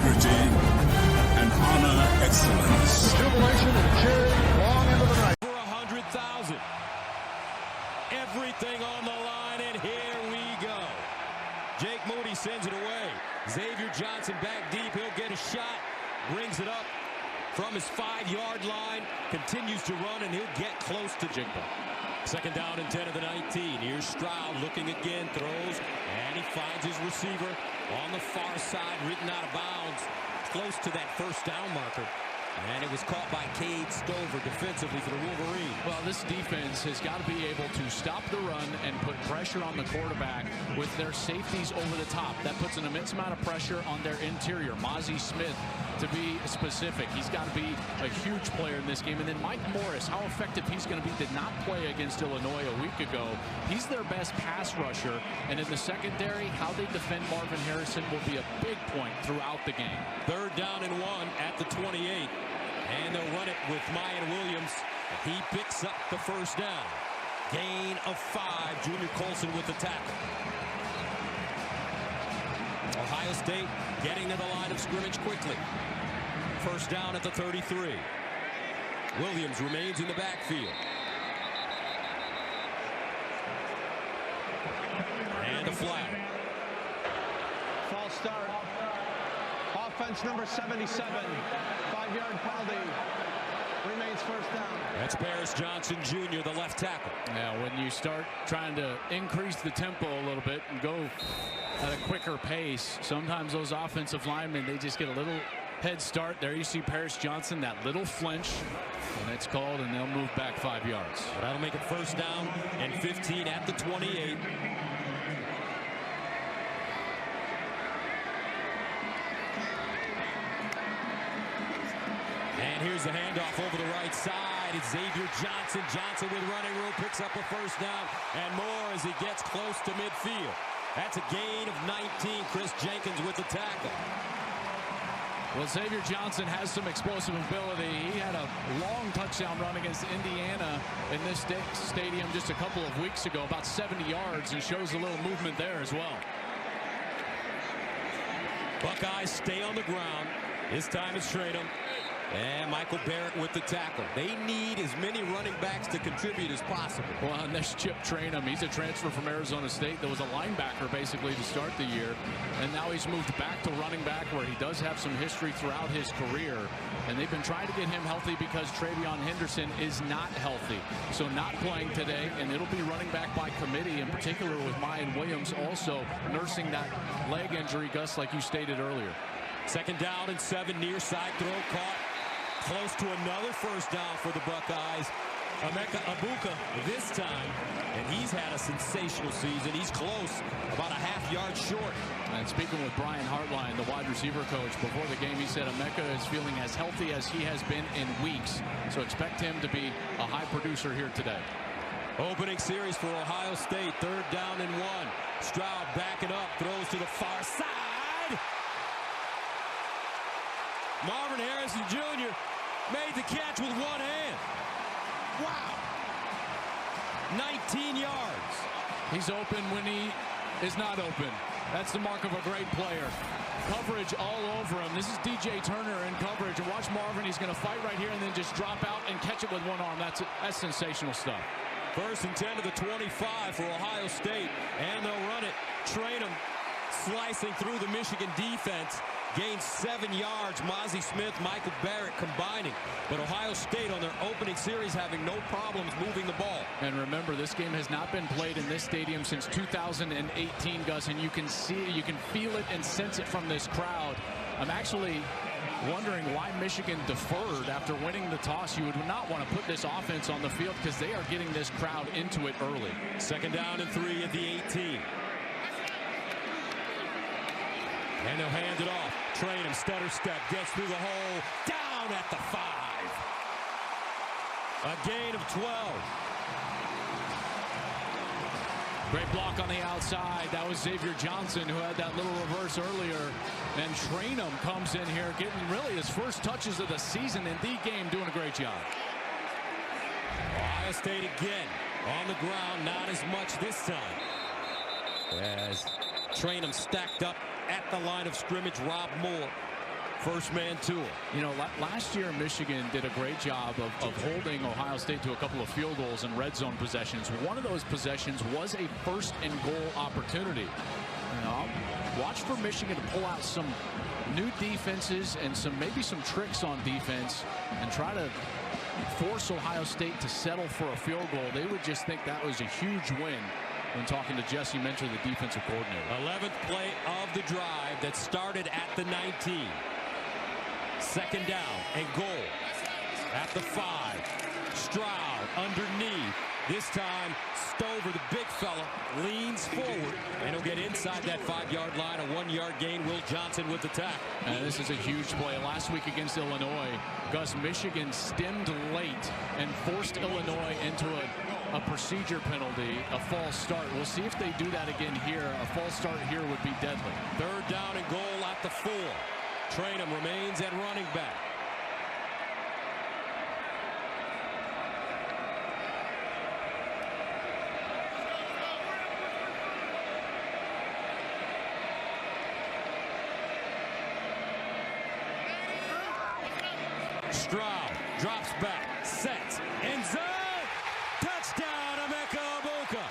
integrity, and honor excellence. Jubilation and cheering long into the night. For 100,000. Everything on the line, and here we go. Jake Moody sends it away. Xavier Johnson back deep. He'll get a shot. Brings it up from his 5-yard line. Continues to run, and he'll get close to Jigba. Second down and 10 of the 19. Here's Stroud looking again, throws, and he finds his receiver on the far side, written out of bounds, close to that first down marker. And it was caught by Cade Stover defensively for the Wolverines. Well, this defense has got to be able to stop the run and put pressure on the quarterback with their safeties over the top. That puts an immense amount of pressure on their interior. Mozzie Smith, to be specific, he's got to be a huge player in this game. And then Mike Morris, how effective he's going to be, did not play against Illinois a week ago. He's their best pass rusher. And in the secondary, how they defend Marvin Harrison will be a big point throughout the game. Third down and 1 at the 28. And they'll run it with Mayan Williams. He picks up the first down. Gain of 5. Junior Colson with the tackle. Ohio State getting to the line of scrimmage quickly. First down at the 33. Williams remains in the backfield. And a flag. False start. Offense number 77. 5-yard penalty. Remains first down. That's Paris Johnson Jr., the left tackle. Now, when you start trying to increase the tempo a little bit and go at a quicker pace, sometimes those offensive linemen, they just get a little head start. There you see Paris Johnson, that little flinch, and it's called, and they'll move back 5 yards. That'll make it first down and 15 at the 28. And here's the handoff over the right side. It's Xavier Johnson. Johnson with running room picks up a first down and more as he gets close to midfield. That's a gain of 19. Chris Jenkins with the tackle. Well, Xavier Johnson has some explosive ability. He had a long touchdown run against Indiana in this stadium just a couple of weeks ago, about 70 yards, and shows a little movement there as well. Buckeyes stay on the ground. This time it's Traynham. And Michael Barrett with the tackle. They need as many running backs to contribute as possible. Well, and there's Chip Traynham. He's a transfer from Arizona State. There was a linebacker basically to start the year. And now he's moved back to running back where he does have some history throughout his career. And they've been trying to get him healthy because Travion Henderson is not healthy. So not playing today, and it'll be running back by committee, in particular with Mayan Williams also nursing that leg injury, Gus, like you stated earlier. Second down and 7, near side throw caught. Close to another first down for the Buckeyes. Emeka Egbuka this time, and he's had a sensational season. He's close, about a half-yard short. And speaking with Brian Hartline, the wide receiver coach, before the game, he said Emeka is feeling as healthy as he has been in weeks. So expect him to be a high producer here today. Opening series for Ohio State. Third down and 1. Stroud backing up, throws to the far side. Marvin Harrison Jr. made the catch with one hand. Wow. 19 yards. He's open when he is not open. That's the mark of a great player. Coverage all over him. This is DJ Turner in coverage. And watch Marvin. He's going to fight right here and then just drop out and catch it with one arm. That's sensational stuff. First and 10 to the 25 for Ohio State. And they'll run it. Traynham slicing through the Michigan defense. Gains 7 yards. Mozzie Smith, Michael Barrett combining. But Ohio State on their opening series having no problems moving the ball. And remember, this game has not been played in this stadium since 2018, Gus. And you can feel it and sense it from this crowd. I'm actually wondering why Michigan deferred after winning the toss. You would not want to put this offense on the field because they are getting this crowd into it early. Second down and 3 at the 18. And they'll hand it off. Traynham, stutter step, gets through the hole, down at the 5. A gain of 12. Great block on the outside. That was Xavier Johnson who had that little reverse earlier. And Traynham comes in here getting really his first touches of the season in the game, doing a great job. Ohio State again on the ground, not as much this time. As Traynham stacked up at the line of scrimmage, Rob Moore First man to him. You know, last year Michigan did a great job of holding Ohio State to a couple of field goals and red zone possessions. One of those possessions was a first and goal opportunity. You know, watch for Michigan to pull out some new defenses and maybe some tricks on defense and try to force Ohio State to settle for a field goal. They would just think that was a huge win when talking to Jesse Minter, the defensive coordinator. 11th play of the drive that started at the 19. Second down and goal at the 5. Stroud underneath. This time Stover, the big fella, leans forward and he'll get inside that 5-yard line. A 1-yard gain. Will Johnson with the tackle. And this is a huge play. Last week against Illinois, Gus, Michigan stemmed late and forced Illinois into a procedure penalty, a false start. We'll see if they do that again here. A false start here would be deadly. Third down and goal at the 4. Trainum remains at running back. Stroud drops back, sets, end zone, touchdown, Emeka Egbuka.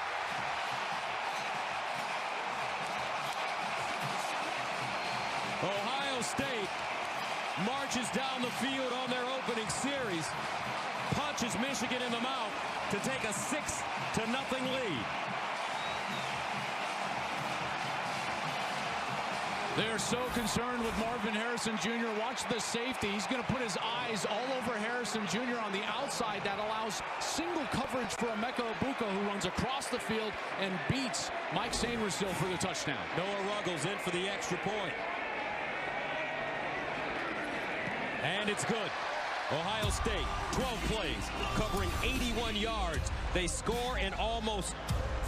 Ohio State marches down the field on their opening series, punches Michigan in the mouth to take a 6-0 lead. They're so concerned with Marvin Harrison Jr. Watch the safety. He's going to put his eyes all over Harrison Jr. on the outside. That allows single coverage for Emeka Egbuka, who runs across the field and beats Mike Sainristil for the touchdown. Noah Ruggles in for the extra point. And it's good. Ohio State, 12 plays, covering 81 yards. They score in almost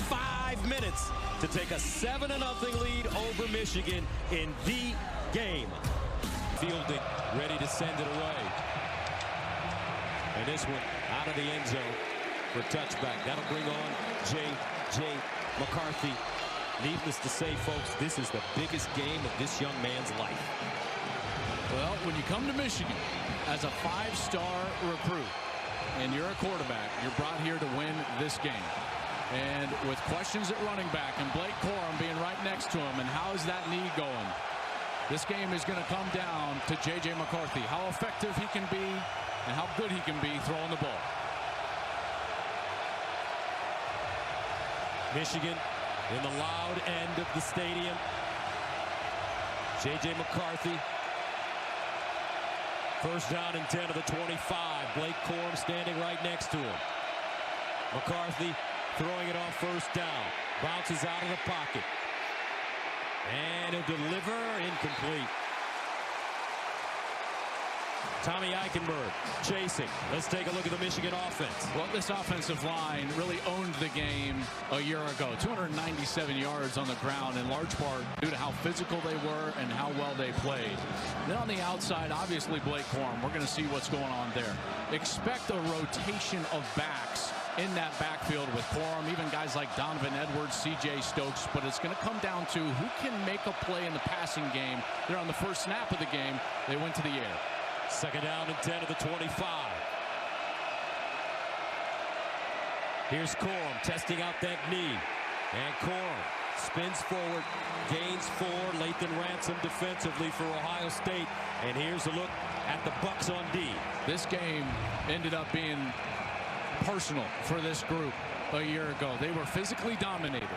5 minutes to take a 7-0 lead over Michigan in the game. Fielding, ready to send it away. And this one out of the end zone for touchback. That'll bring on J.J. McCarthy. Needless to say, folks, this is the biggest game of this young man's life. Well, when you come to Michigan as a 5-star recruit and you're a quarterback, you're brought here to win this game. And with questions at running back and Blake Corum being right next to him, and how is that knee going? This game is going to come down to J.J. McCarthy, how effective he can be and how good he can be throwing the ball. Michigan in the loud end of the stadium. J.J. McCarthy. First down and 10 of the 25. Blake Corum standing right next to him. McCarthy throwing it on first down. Bounces out of the pocket. And he'll deliver, incomplete. Tommy Eichenberg chasing. Let's take a look at the Michigan offense. Well, this offensive line really owned the game a year ago. 297 yards on the ground, in large part due to how physical they were and how well they played. Then on the outside, obviously Blake Corum. We're going to see what's going on there. Expect a rotation of backs in that backfield with Corum, even guys like Donovan Edwards, C.J. Stokes, but it's going to come down to who can make a play in the passing game. They're on the first snap of the game. They went to the air. Second down and 10 of the 25. Here's Corum testing out that knee. And Corum spins forward, gains 4. Lathan Ransom defensively for Ohio State. And here's a look at the Bucks on D. This game ended up being personal for this group a year ago. They were physically dominated.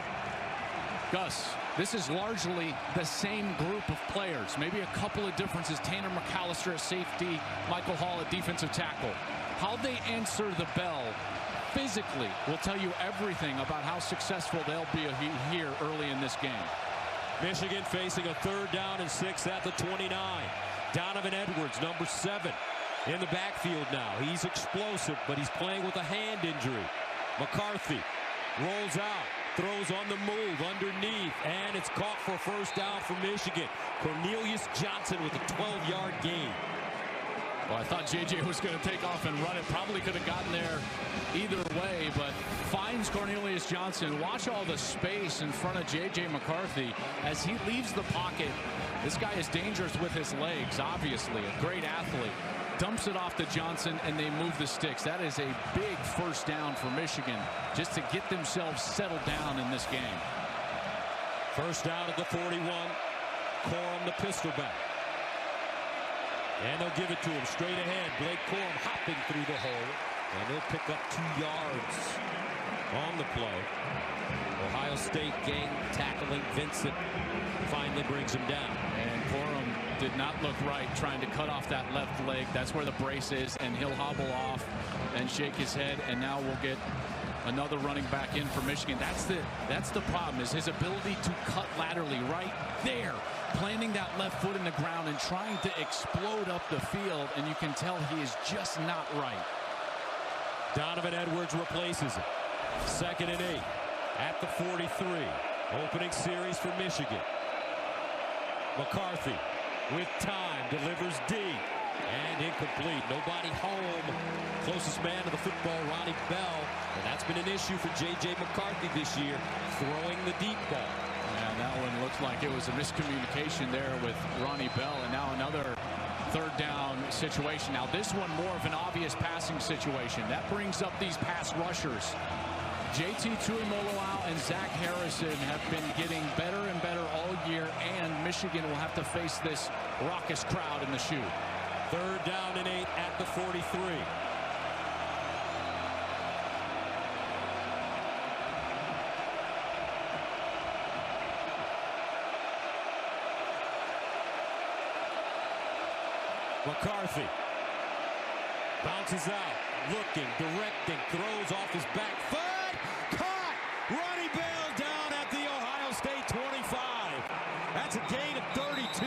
Gus, this is largely the same group of players. Maybe a couple of differences. Tanner McAllister at safety, Michael Hall at defensive tackle. How they answer the bell physically will tell you everything about how successful they'll be here early in this game. Michigan facing a third down and 6 at the 29. Donovan Edwards, number 7, in the backfield now. He's explosive, but he's playing with a hand injury. McCarthy rolls out, throws on the move underneath, and it's caught for first down for Michigan. Cornelius Johnson with a 12-yard gain. Well, I thought J.J. was going to take off and run it. Probably could have gotten there either way, but finds Cornelius Johnson. Watch all the space in front of J.J. McCarthy as he leaves the pocket. This guy is dangerous with his legs, obviously. A great athlete. Dumps it off to Johnson, and they move the sticks. That is a big first down for Michigan, just to get themselves settled down in this game. First down at the 41. Corum, the pistol back. And they'll give it to him straight ahead. Blake Corum hopping through the hole. And they'll pick up 2 yards on the play. Ohio State gang tackling Vincent finally brings him down. And Corum did not look right trying to cut off that left leg. That's where the brace is, and he'll hobble off and shake his head. And now we'll get another running back in for Michigan. That's the problem, is his ability to cut laterally right there, planting that left foot in the ground and trying to explode up the field, and you can tell he is just not right. Donovan Edwards replaces him. 2nd and 8 at the 43. Opening series for Michigan. McCarthy with time delivers deep and incomplete. Nobody home. Closest man to the football, Ronnie Bell, and that's been an issue for J.J. McCarthy this year, throwing the deep ball. And that one looks like it was a miscommunication there with Ronnie Bell, and now another 3rd down situation. Now this one more of an obvious passing situation. That brings up these pass rushers. JT Tuimoloau and Zach Harrison have been getting better and better all year, and Michigan will have to face this raucous crowd in the shoe. 3rd down and 8 at the 43. McCarthy bounces out, looking, directing, throws off his back foot. Caught! Ronnie Bell down at the Ohio State 25. That's a gain of 32.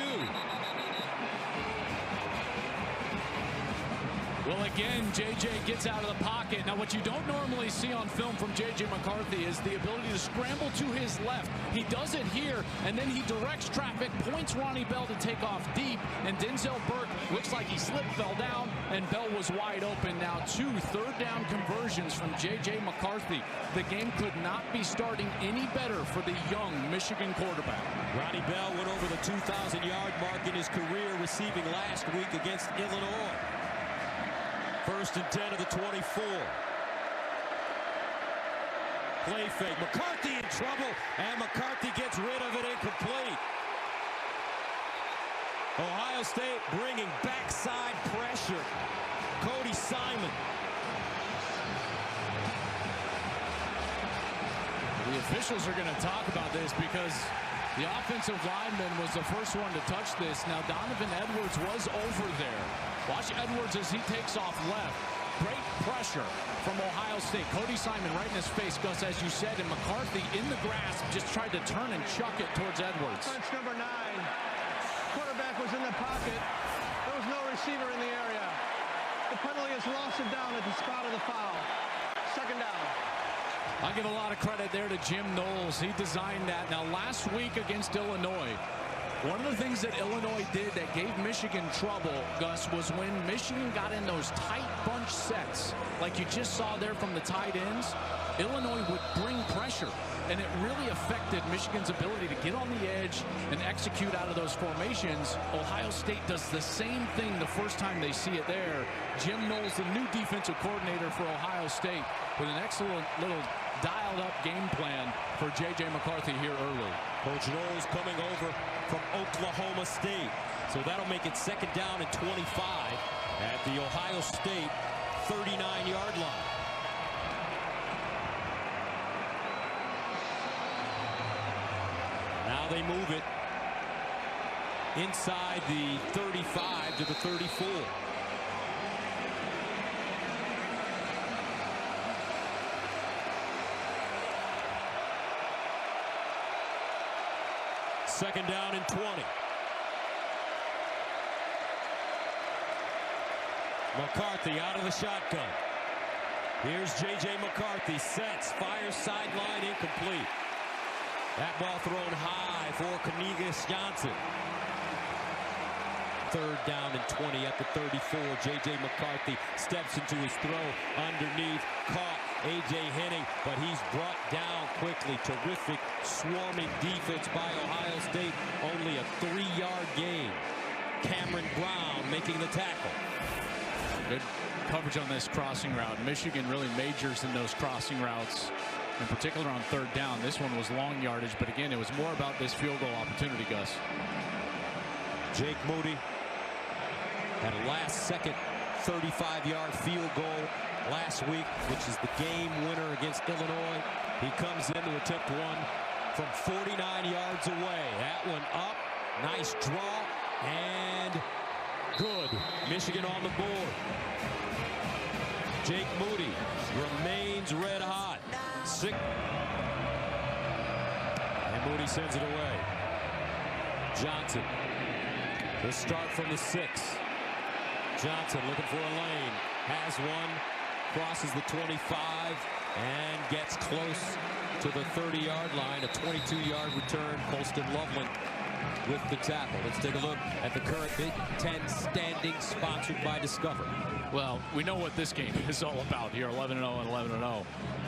Well, again, J.J. gets out of the pocket. Now, what you don't normally see on film from J.J. McCarthy is the ability to scramble to his left. He does it here, and then he directs traffic, points Ronnie Bell to take off deep, and Denzel Burke looks like he slipped, fell down, and Bell was wide open. Now 2 3rd down conversions from J.J. McCarthy. The game could not be starting any better for the young Michigan quarterback. Ronnie Bell went over the 2,000-yard mark in his career, receiving last week against Illinois. 1st and 10 of the 24. Play fake. McCarthy in trouble, and McCarthy gets rid of it, incomplete. Ohio State bringing backside pressure. Cody Simon. The officials are going to talk about this because the offensive lineman was the first one to touch this. Now Donovan Edwards was over there. Watch Edwards as he takes off left. Great pressure from Ohio State. Cody Simon right in his face, Gus, as you said, and McCarthy in the grasp just tried to turn and chuck it towards Edwards. Punch number 9. Quarterback was in the pocket. There was no receiver in the area. The penalty is lost it down at the spot of the foul. 2nd down. I give a lot of credit there to Jim Knowles. He designed that. Now, last week against Illinois, one of the things that Illinois did that gave Michigan trouble, Gus, was when Michigan got in those tight bunch sets, like you just saw there from the tight ends, Illinois would bring pressure, and it really affected Michigan's ability to get on the edge and execute out of those formations. Ohio State does the same thing the first time they see it there. Jim Knowles, the new defensive coordinator for Ohio State, with an excellent little dialed-up game plan for J.J. McCarthy here early. Coach Knowles coming over from Oklahoma State. So that'll make it 2nd down and 25 at the Ohio State 39-yard line. Now they move it inside the 35 to the 34. Second down and 20. McCarthy out of the shotgun. Here's J.J. McCarthy. Sets, fires sideline, incomplete. That ball thrown high for Cornelius Johnson. 3rd down and 20 at the 34. J.J. McCarthy steps into his throw underneath. Caught A.J. Henning, but he's brought down quickly. Terrific swarming defense by Ohio State. Only a 3-yard gain. Cameron Brown making the tackle. Good coverage on this crossing route. Michigan really majors in those crossing routes, in particular on 3rd down. This one was long yardage, but again, it was more about this field goal opportunity, Gus. Jake Moody had a last-second 35-yard field goal last week, which is the game winner against Illinois. He comes in to attempt one from 49 yards away. That one up. Nice draw. And good. Michigan on the board. Jake Moody remains red hot. And Moody sends it away. Johnson. The start from the 6. Johnson looking for a lane. Has one. Crosses the 25 and gets close to the 30-yard line. A 22-yard return. Colston Loveland with the tackle. Let's take a look at the current Big Ten standings sponsored by Discover. Well, we know what this game is all about here, 11-0 and 11-0.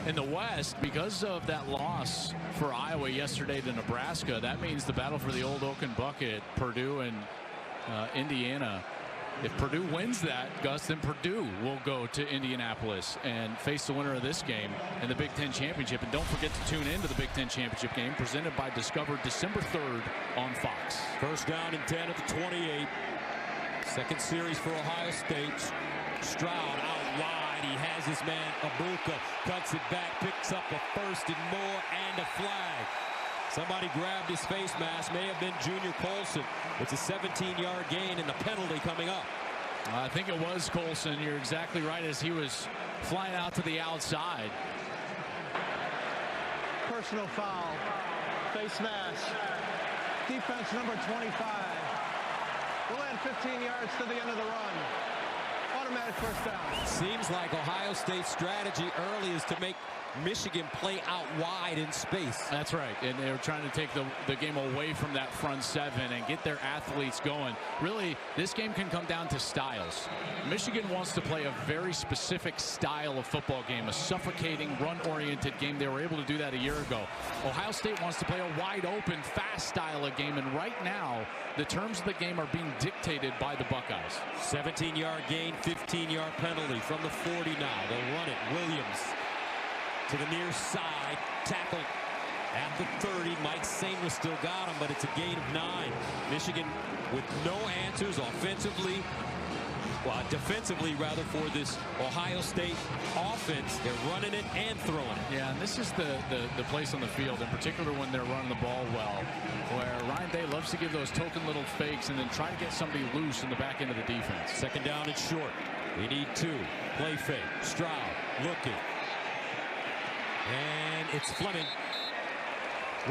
In the West, because of that loss for Iowa yesterday to Nebraska, that means the battle for the Old Oaken Bucket, Purdue and Indiana. If Purdue wins that, Gus, then Purdue will go to Indianapolis and face the winner of this game in the Big Ten Championship. And don't forget to tune in to the Big Ten Championship game presented by Discover December 3rd on Fox. 1st down and 10 at the 28. Second series for Ohio State. Stroud out wide. He has his man Abuka. Cuts it back. Picks up a 1st and more and a flag. Somebody grabbed his face mask. May have been Junior Colson. It's a 17-yard gain and the penalty coming up. I think it was Colson. You're exactly right, as he was flying out to the outside. Personal foul. Face mask. Defense number 25. We'll add 15 yards to the end of the run. Automatic 1st down. Seems like Ohio State's strategy early is to make Michigan play out wide in space. That's right, and they were trying to take the game away from that front 7 and get their athletes going. Really, this game can come down to styles. Michigan wants to play a very specific style of football game, a suffocating, run-oriented game. They were able to do that a year ago. Ohio State wants to play a wide-open, fast style of game, and right now, the terms of the game are being dictated by the Buckeyes. 17-yard gain, 15-yard penalty from the 40 now. They'll run it. Williams to the near side, tackle at the 30. Mike Sainris still got him, but it's a gain of 9. Michigan with no answers offensively, well, defensively rather, for this Ohio State offense. They're running it and throwing it. Yeah, and this is the place on the field, in particular when they're running the ball well, where Ryan Day loves to give those token little fakes and then try to get somebody loose in the back end of the defense. 2nd down and short. They need 2. Play fake. Stroud looking. And it's Fleming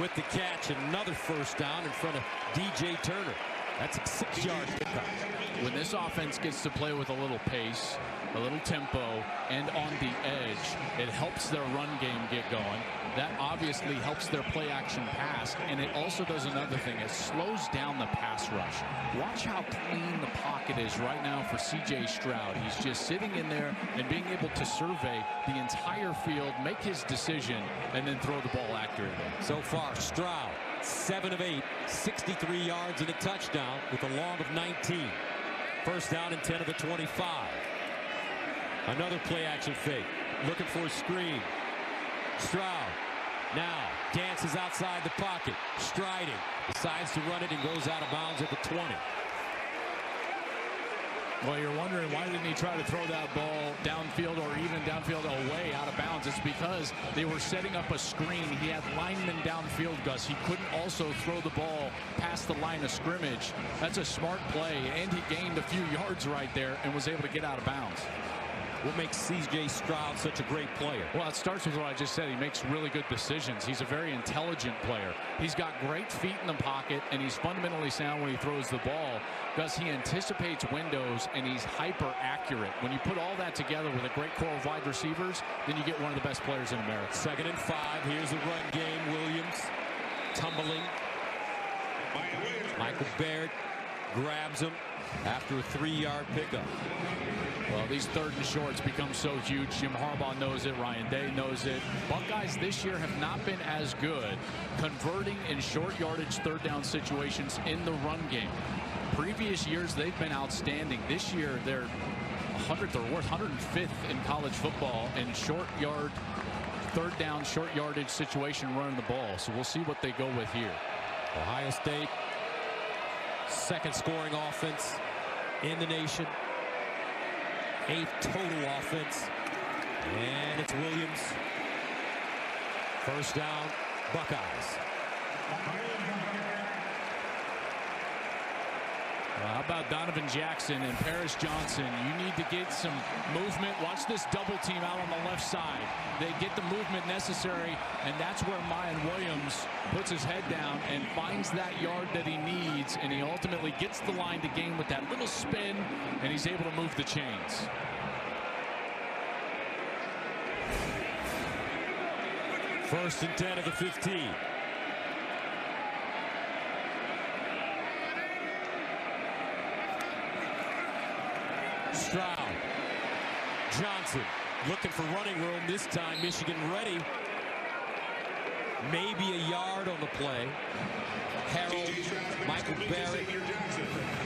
with the catch. Another 1st down in front of DJ Turner. That's a 6-yard pickup. When this offense gets to play with a little pace, a little tempo, and on the edge, it helps their run game get going. That obviously helps their play action pass, and it also does another thing. It slows down the pass rush. Watch how clean the pocket is right now for C.J. Stroud. He's just sitting in there and being able to survey the entire field, make his decision, and then throw the ball accurately. So far, Stroud, 7 of 8, 63 yards and a touchdown with a long of 19. 1st down and 10 of the 25. Another play action fake. Looking for a screen. Stroud now dances outside the pocket. Striding. Decides to run it and goes out of bounds at the 20. Well, you're wondering, why didn't he try to throw that ball downfield or even downfield away out of bounds? It's because they were setting up a screen. He had linemen downfield, Gus. He couldn't also throw the ball past the line of scrimmage. That's a smart play, and he gained a few yards right there and was able to get out of bounds. What makes C.J. Stroud such a great player? Well, it starts with what I just said. He makes really good decisions. He's a very intelligent player. He's got great feet in the pocket, and he's fundamentally sound when he throws the ball. Gus, he anticipates windows, and he's hyper accurate. When you put all that together with a great core of wide receivers, then you get one of the best players in America. 2nd and 5. Here's the run game. Williams tumbling. Michael Baird grabs him after a 3-yard pickup. Well, these 3rd and shorts become so huge. Jim Harbaugh knows it. Ryan Day knows it. Buckeyes this year have not been as good converting in short yardage 3rd down situations in the run game. Previous years, they've been outstanding. This year, they're 100th or worse, 105th in college football in short yard, 3rd down, short yardage situation running the ball. So we'll see what they go with here. Ohio State, 2nd scoring offense in the nation. 8th total offense. And it's Williams. 1st down, Buckeyes. How about Donovan Jackson and Paris Johnson? You need to get some movement. Watch this double team out on the left side. They get the movement necessary, and that's where Mayan Williams puts his head down and finds that yard that he needs, and he ultimately gets the line to gain with that little spin, and he's able to move the chains. First and 10 of the 15. Stroud. Johnson looking for running room this time. Michigan ready. Maybe a yard on the play. Harold, Michael Barrett,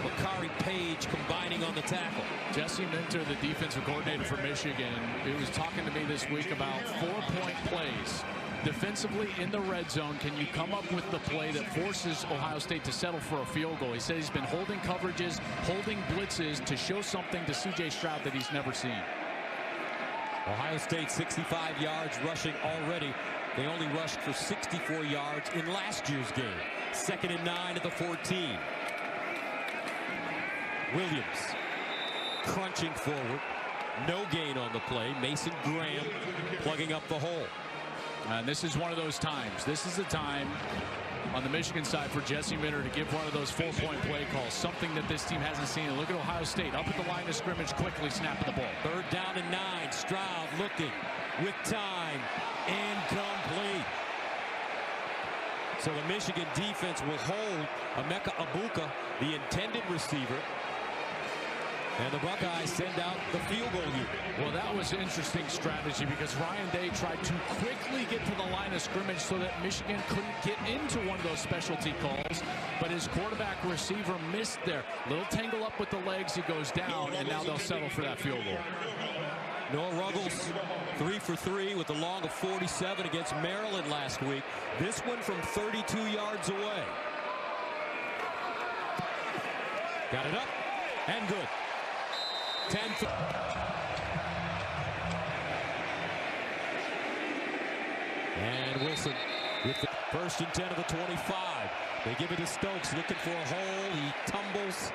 Makari Page combining on the tackle. Jesse Minter, the defensive coordinator for Michigan, he was talking to me this week about 4-point plays. Defensively in the red zone, can you come up with the play that forces Ohio State to settle for a field goal? He said he's been holding coverages, holding blitzes to show something to C.J. Stroud that he's never seen. Ohio State 65 yards rushing already. They only rushed for 64 yards in last year's game. 2nd and 9 at the 14. Williams crunching forward. No gain on the play. Mason Graham plugging up the hole. And this is one of those times. This is the time on the Michigan side for Jesse Minter to give one of those 4-point play calls, something that this team hasn't seen. And look at Ohio State up at the line of scrimmage, quickly snapping the ball. 3rd down and 9. Stroud looking with time. Incomplete. So the Michigan defense will hold Emeka Egbuka, the intended receiver. And the Buckeyes send out the field goal unit. Well, that was an interesting strategy because Ryan Day tried to quickly get to the line of scrimmage so that Michigan couldn't get into one of those specialty calls. But his quarterback receiver missed there. Little tangle up with the legs. He goes down, and now they'll settle for that field goal. Noah Ruggles 3 for 3 with a long of 47 against Maryland last week. This one from 32 yards away. Got it up and good. 10. And Wilson with the 1st and 10 of the 25. They give it to Stokes looking for a hole. He tumbles.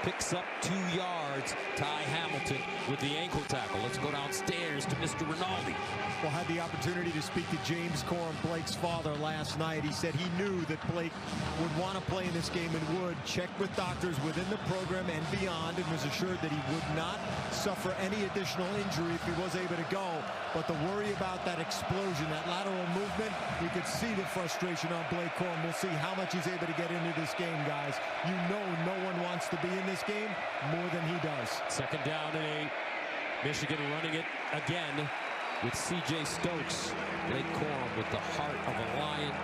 Picks up 2 yards. Ty Hamilton with the ankle tackle. Let's go downstairs to Mr. Rinaldi. Well, had the opportunity to speak to James Corum, Blake's father, last night. He said he knew that Blake would want to play in this game and would. Checked with doctors within the program and beyond and was assured that he would not suffer any additional injury if he was able to go. But the worry about that explosion, that lateral movement, you could see the frustration on Blake Corum. We'll see how much he's able to get into this game, guys. You know no one wants to be in this game more than he does. 2nd down and 8. Michigan running it again with C.J. Stokes. Blake Corum with the heart of a lion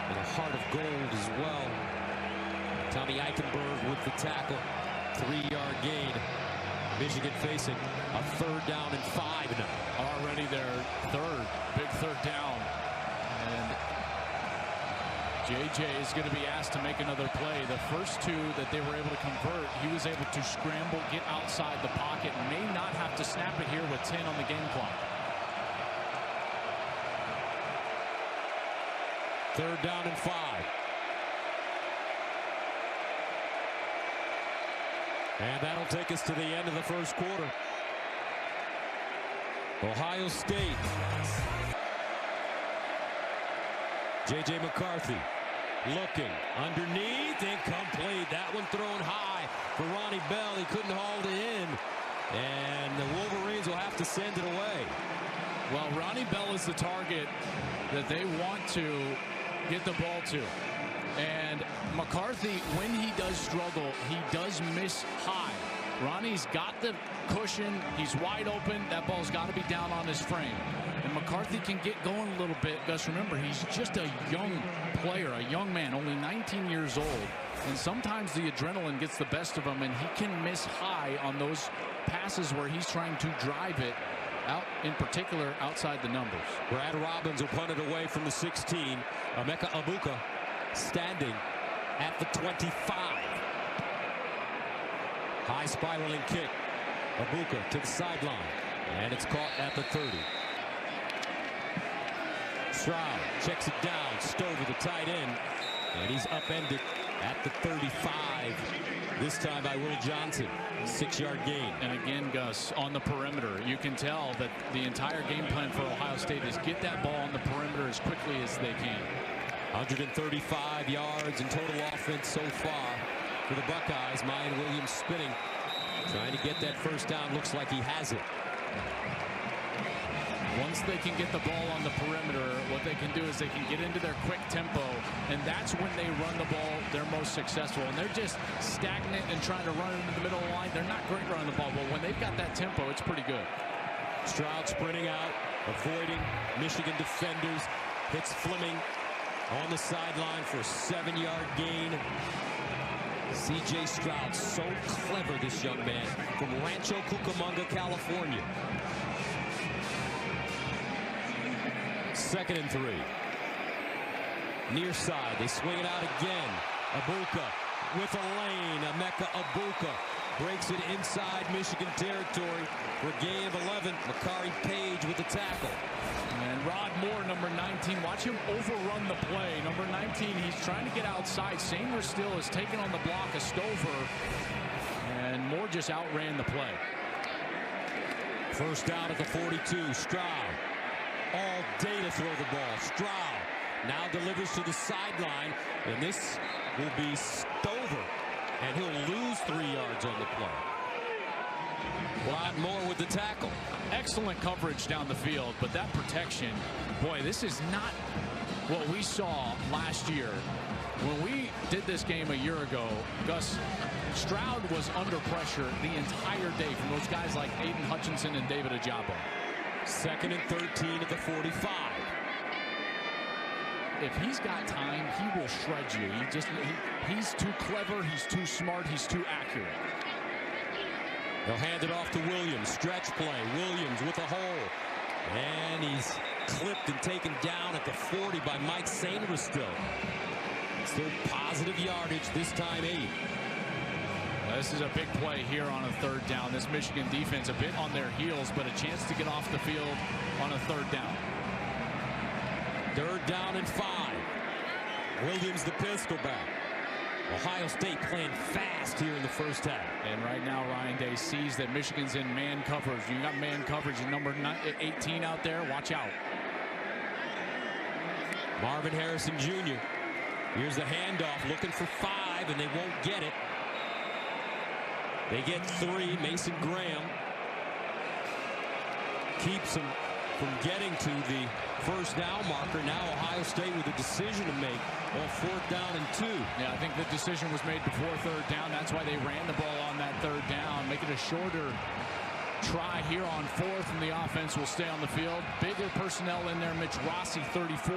and a heart of gold as well. Tommy Eichenberg with the tackle. 3-yard gain. Michigan facing a 3rd down and 5 now. Already their big third down. And JJ is going to be asked to make another play. The first 2 that they were able to convert, he was able to scramble, get outside the pocket, and may not have to snap it here with 10 on the game clock. 3rd down and 5. And that'll take us to the end of the first quarter. Ohio State. J.J. McCarthy looking underneath, incomplete. That one thrown high for Ronnie Bell. He couldn't hold it in. And the Wolverines will have to send it away. Well, Ronnie Bell is the target that they want to get the ball to. And McCarthy McCarthy, when he does struggle, he does miss high. Ronnie's got the cushion. He's wide open. That ball's got to be down on his frame. And McCarthy can get going a little bit. Gus, remember, he's just a young player, a young man, only 19 years old. And sometimes the adrenaline gets the best of him, and he can miss high on those passes where he's trying to drive it out, in particular, outside the numbers. Brad Robbins will punt it away from the 16. Emeka Egbuka standing at the 25. High spiraling kick. Egbuka to the sideline. And it's caught at the 30. Stroud checks it down. Stover, the tight end. And he's upended at the 35. This time by Will Johnson. 6-yard gain. And again, Gus, on the perimeter, you can tell that the entire game plan for Ohio State is get that ball on the perimeter as quickly as they can. 135 yards in total offense so far for the Buckeyes. Mayan Williams spinning, trying to get that first down. Looks like he has it. Once they can get the ball on the perimeter, what they can do is they can get into their quick tempo, and that's when they run the ball they're most successful. And they're just stagnant and trying to run into the middle of the line. They're not great running the ball, but when they've got that tempo, it's pretty good. Stroud sprinting out, avoiding Michigan defenders, hits Fleming on the sideline for a 7-yard gain. C.J. Stroud, so clever, this young man, from Rancho Cucamonga, California. 2nd and 3. Near side, they swing it out again. Egbuka with a lane. Emeka Egbuka breaks it inside Michigan territory for a gain of 11. Makari Page with the tackle. And Rod Moore, number 19, watch him overrun the play. Number 19, he's trying to get outside. Sanger still is taking on the block of Stover. And Moore just outran the play. First down at the 42. Stroud all day to throw the ball. Stroud now delivers to the sideline, and this will be Stover, and he'll lose 3 yards on the play. Rod Moore with the tackle. Excellent coverage down the field, but that protection, boy, this is not what we saw last year. When we did this game a year ago, Gus, Stroud was under pressure the entire day from those guys like Aiden Hutchinson and David Ojabo. 2nd and 13 at the 45. If he's got time, he will shred you. He's too clever, he's too smart, he's too accurate. They'll hand it off to Williams. Stretch play. Williams with a hole. And he's clipped and taken down at the 40 by Mike Sainer still. Still positive yardage, this time 8. This is a big play here on a 3rd down. This Michigan defense a bit on their heels, but a chance to get off the field on a 3rd down. 3rd down and 5. Williams the pistol back. Ohio State playing fast here in the first half. And right now, Ryan Day sees that Michigan's in man coverage. You got man coverage in number 18 out there. Watch out. Marvin Harrison Jr. Here's the handoff, looking for 5, and they won't get it. They get 3. Mason Graham keeps them from getting to the first down marker. Now Ohio State with a decision to make on 4th down and 2. Yeah, I think the decision was made before 3rd down. That's why they ran the ball on that 3rd down. Make it a shorter try here on 4th, and the offense will stay on the field. Bigger personnel in there. Mitch Rossi, 34,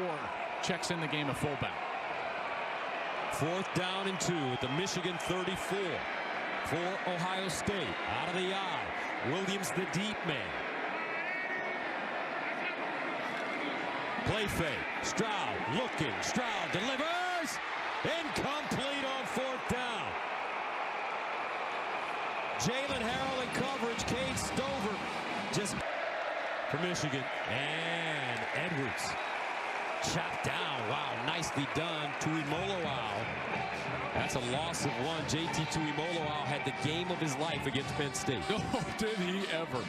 checks in the game of fullback. 4th down and 2 at the Michigan 34 for Ohio State. Out of the eye, Williams the deep man. Play fake. Stroud looking. Stroud delivers. Incomplete on 4th down. Jalen Harrell in coverage. Cade Stover just for Michigan. And Edwards chopped down. Wow, nicely done. Tuimoloau. That's a loss of 1. JT Tuimoloau had the game of his life against Penn State. Oh, did he ever?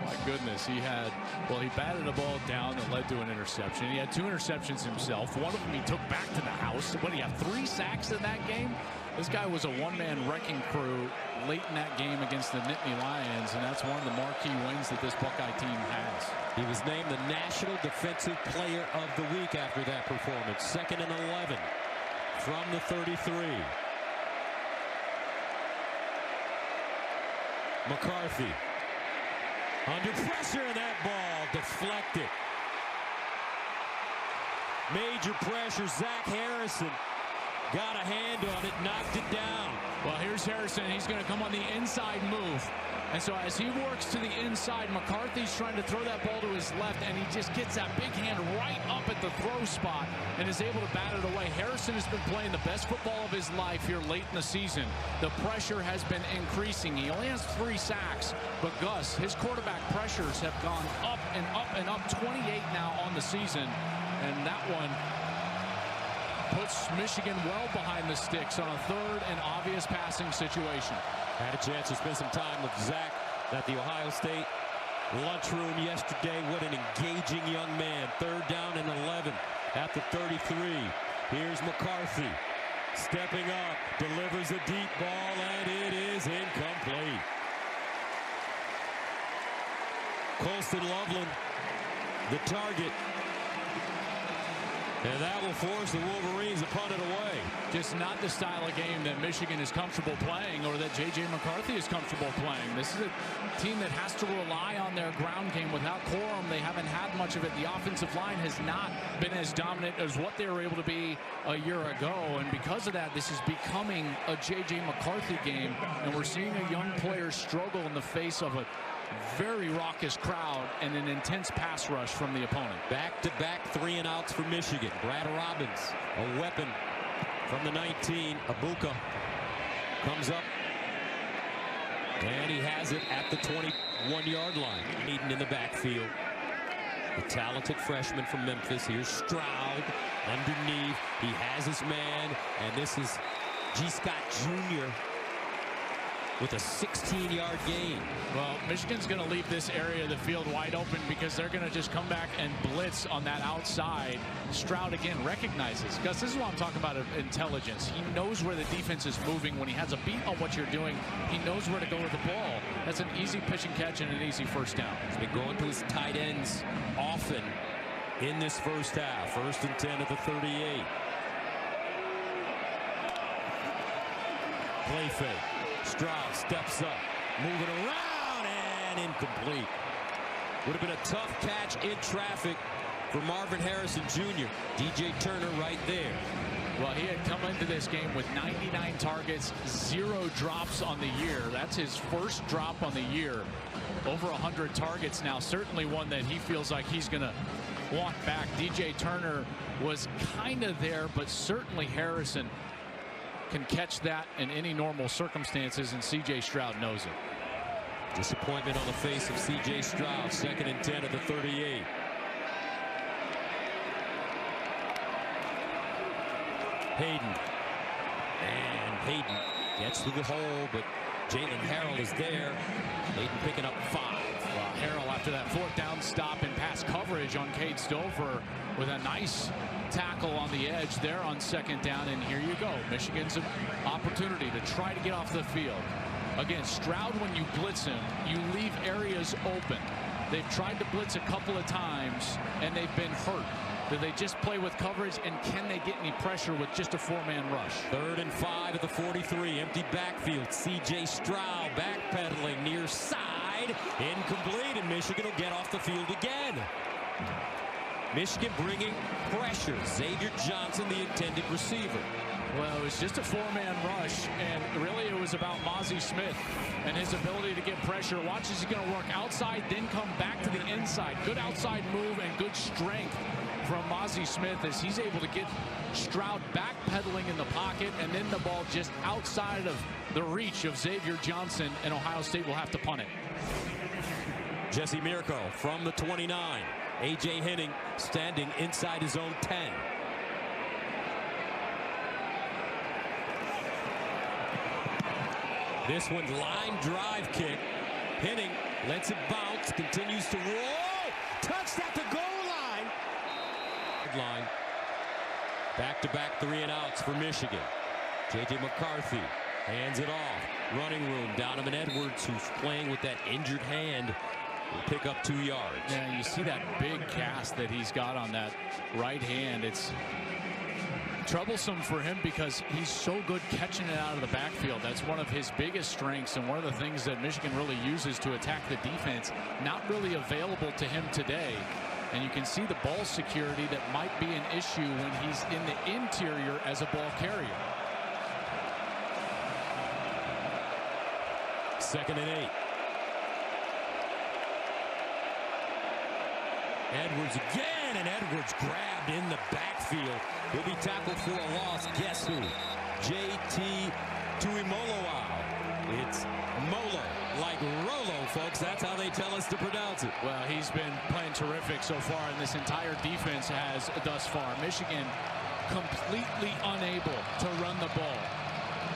My goodness, he batted a ball down that led to an interception. He had 2 interceptions himself. One of them he took back to the house. What, do you have 3 sacks in that game? This guy was a one-man wrecking crew late in that game against the Nittany Lions, and that's one of the marquee wins that this Buckeye team has. He was named the National Defensive Player of the Week after that performance. 2nd and 11. from the 33. McCarthy under pressure, and that ball deflected. Major pressure. Zach Harrison got a hand on it, knocked it down. Well, here's Harrison. He's going to come on the inside move. And so as he works to the inside, McCarthy's trying to throw that ball to his left, and he just gets that big hand right up at the throw spot and is able to bat it away. Harrison has been playing the best football of his life here late in the season. The pressure has been increasing. He only has 3 sacks, but Gus, his quarterback pressures have gone up and up and up. 28 now on the season, and that one puts Michigan well behind the sticks on a 3rd and obvious passing situation. Had a chance to spend some time with Zach at the Ohio State lunchroom yesterday. What an engaging young man. 3rd down and 11 at the 33. Here's McCarthy stepping up, delivers a deep ball, and it is incomplete. Colston Loveland, the target. And that will force the Wolverines to punt it away. Just not the style of game that Michigan is comfortable playing or that J.J. McCarthy is comfortable playing. This is a team that has to rely on their ground game. Without Corum, they haven't had much of it. The offensive line has not been as dominant as what they were able to be a year ago. And because of that, this is becoming a J.J. McCarthy game. And we're seeing a young player struggle in the face of a very raucous crowd and an intense pass rush from the opponent. Back-to-back 3 and outs for Michigan. Brad Robbins, a weapon from the 19. Abuka comes up, and he has it at the 21-yard line. Eden in the backfield. The talented freshman from Memphis. Here's Stroud underneath. He has his man, and this is G. Scott Jr. with a 16-yard gain. Well, Michigan's going to leave this area of the field wide open because they're going to just come back and blitz on that outside. Stroud again recognizes. Gus, this is what I'm talking about, intelligence. He knows where the defense is moving. When he has a beat on what you're doing, he knows where to go with the ball. That's an easy pitch and catch and an easy 1st down. He's been going to his tight ends often in this first half. 1st and 10 at the 38. Play fake. Stroud steps up, moving around, and incomplete. Would have been a tough catch in traffic for Marvin Harrison Jr. DJ Turner right there. Well, he had come into this game with 99 targets, 0 drops on the year. That's his 1st drop on the year. Over 100 targets now. Certainly one that he feels like he's going to want back. DJ Turner was kind of there, but certainly Harrison can catch that in any normal circumstances, and C.J. Stroud knows it. Disappointment on the face of C.J. Stroud. 2nd and 10 at the 38. Hayden. And Hayden gets through the hole, but Jalen Harrell is there. Hayden picking up 5. Well, Harrell after that 4th down stop and pass coverage on Cade Stover with a nice tackle on the edge there on 2nd down, and here you go. Michigan's an opportunity to try to get off the field. Again, Stroud, when you blitz him, you leave areas open. They've tried to blitz a couple of times, and they've been hurt. Do they just play with coverage, and can they get any pressure with just a 4-man rush? 3rd and 5 at the 43. Empty backfield. C.J. Stroud backpedaling near side. Incomplete, and Michigan will get off the field again. Michigan bringing pressure. Xavier Johnson, the intended receiver. Well, it was just a 4-man rush, and really it was about Mazi Smith and his ability to get pressure. Watch as he's going to work outside, then come back to the inside. Good outside move and good strength from Mazi Smith as he's able to get Stroud backpedaling in the pocket, and then the ball just outside of the reach of Xavier Johnson, and Ohio State will have to punt it. Jesse Mirko from the 29. A.J. Henning standing inside his own 10. This one line drive kick. Henning lets it bounce, continues to roll. Touched at the goal line. Back-to-back 3 and outs for Michigan. J.J. McCarthy hands it off. Running room. Donovan Edwards, who's playing with that injured hand, will pick up 2 yards. Yeah, you see that big cast that he's got on that right hand. It's troublesome for him because he's so good catching it out of the backfield. That's one of his biggest strengths and one of the things that Michigan really uses to attack the defense. Not really available to him today. And you can see the ball security that might be an issue when he's in the interior as a ball carrier. 2nd and 8. Edwards again, and Edwards grabbed in the backfield. Will be tackled for a loss. Guess who? J.T. Tuimoloau. It's Molo, like Rolo, folks. That's how they tell us to pronounce it. Well, he's been playing terrific so far, and this entire defense has thus far. Michigan completely unable to run the ball.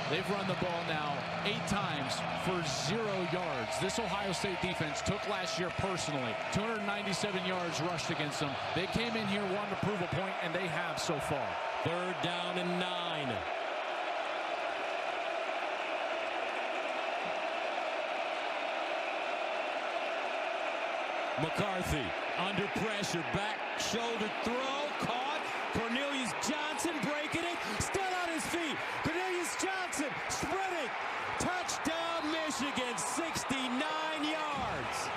They've run the ball now 8 times for 0 yards. This Ohio State defense took last year personally. 297 yards rushed against them. They came in here wanting to prove a point, and they have so far. 3rd down and 9. McCarthy under pressure, back shoulder throw, caught. Cornelius Johnson breaking it, still on his feet. Cornelius Johnson spreading. Touchdown Michigan, 69 yards.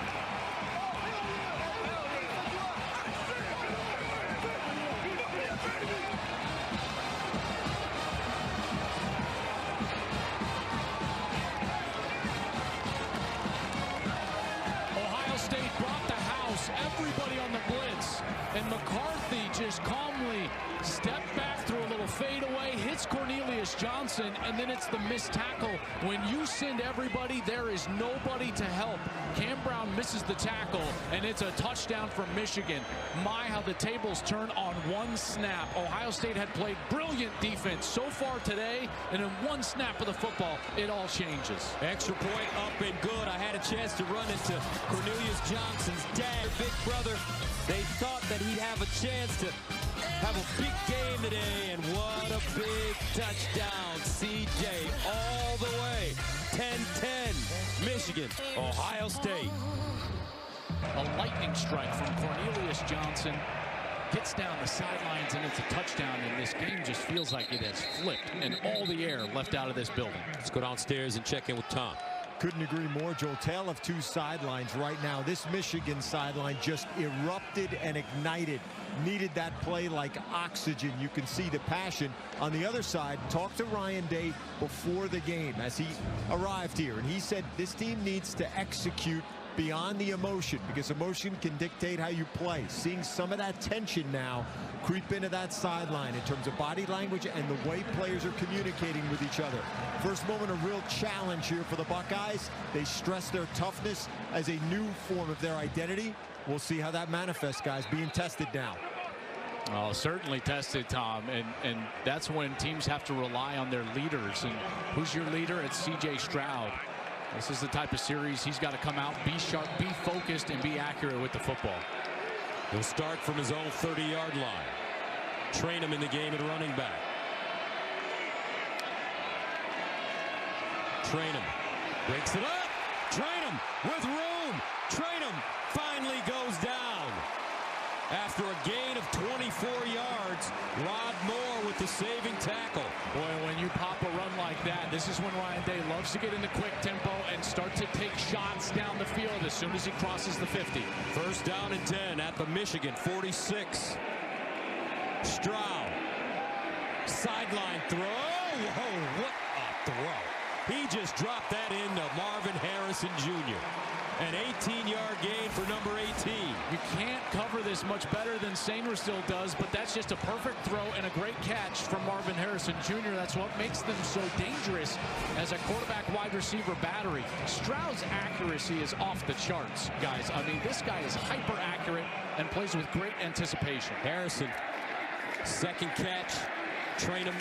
Ohio State brought the house, everybody on the blitz, and McCarthy just calmly stepped back through a little fadeaway, hits Cornelius Johnson, and then it's the missed tackle. When you send everybody, there is nobody to help. Cam Brown misses the tackle, and it's a touchdown from Michigan. My, how the tables turn on one snap. Ohio State had played brilliant defense so far today, and in one snap of the football, it all changes. Extra point up and good. I had a chance to run into Cornelius Johnson's dad, big brother. They thought that he'd have a chance to have a big game today, and what a big touchdown. CJ all the way. 10-10. Michigan, Ohio State. A lightning strike from Cornelius Johnson. Gets down the sidelines, and it's a touchdown, and this game just feels like it has flipped, and all the air left out of this building. Let's go downstairs and check in with Tom. Couldn't agree more, Joel. Tale of 2 sidelines right now. This Michigan sideline just erupted and ignited. Needed that play like oxygen. You can see the passion. On the other side, talked to Ryan Day before the game as he arrived here, and he said this team needs to execute beyond the emotion, because emotion can dictate how you play. Seeing some of that tension now creep into that sideline in terms of body language and the way players are communicating with each other. First moment, a real challenge here for the Buckeyes. They stress their toughness as a new form of their identity. We'll see how that manifests, guys. Being tested now. Oh, certainly tested, Tom, and that's when teams have to rely on their leaders. And who's your leader? It's C.J. Stroud. This is the type of series he's got to come out, be sharp, be focused, and be accurate with the football. He'll start from his own 30-yard line. Train him in the game at running back. Train him. Breaks it up. Train him with room. Train him. Finally goes down. After a gain of 24 yards, Rod Moore with the saving tackle. Boy, when you pop a run like that, this is when Ryan Day loves to get in the quick tempo and start to take shots down the field as soon as he crosses the 50. 1st down and 10 at the Michigan 46. Stroud. Sideline throw. Whoa, what a throw. He just dropped that into Marvin Harrison Jr. An 18-yard gain for number 18. You can't cover this much better than Sainristil does, but that's just a perfect throw and a great catch from Marvin Harrison Jr. That's what makes them so dangerous as a quarterback wide receiver battery. Stroud's accuracy is off the charts, guys. I mean, this guy is hyper accurate and plays with great anticipation. Harrison, 2nd catch. Train him.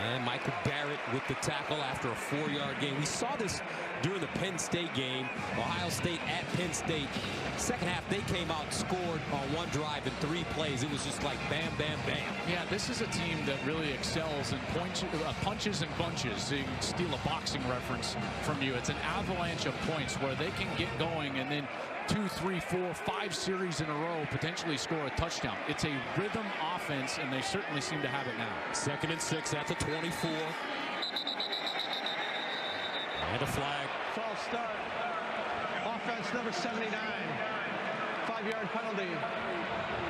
And Michael Barrett with the tackle after a 4-yard gain. We saw this during the Penn State game. Ohio State at Penn State. Second half, they came out and scored on one drive in 3 plays. It was just like bam, bam, bam. Yeah, this is a team that really excels in punches and bunches. So you can steal a boxing reference from you. It's an avalanche of points where they can get going and then 2, 3, 4, 5 series in a row, potentially score a touchdown. It's a rhythm offense, and they certainly seem to have it now. 2nd and 6 at the 24. And a flag. False start. Offense number 79. 5-yard penalty.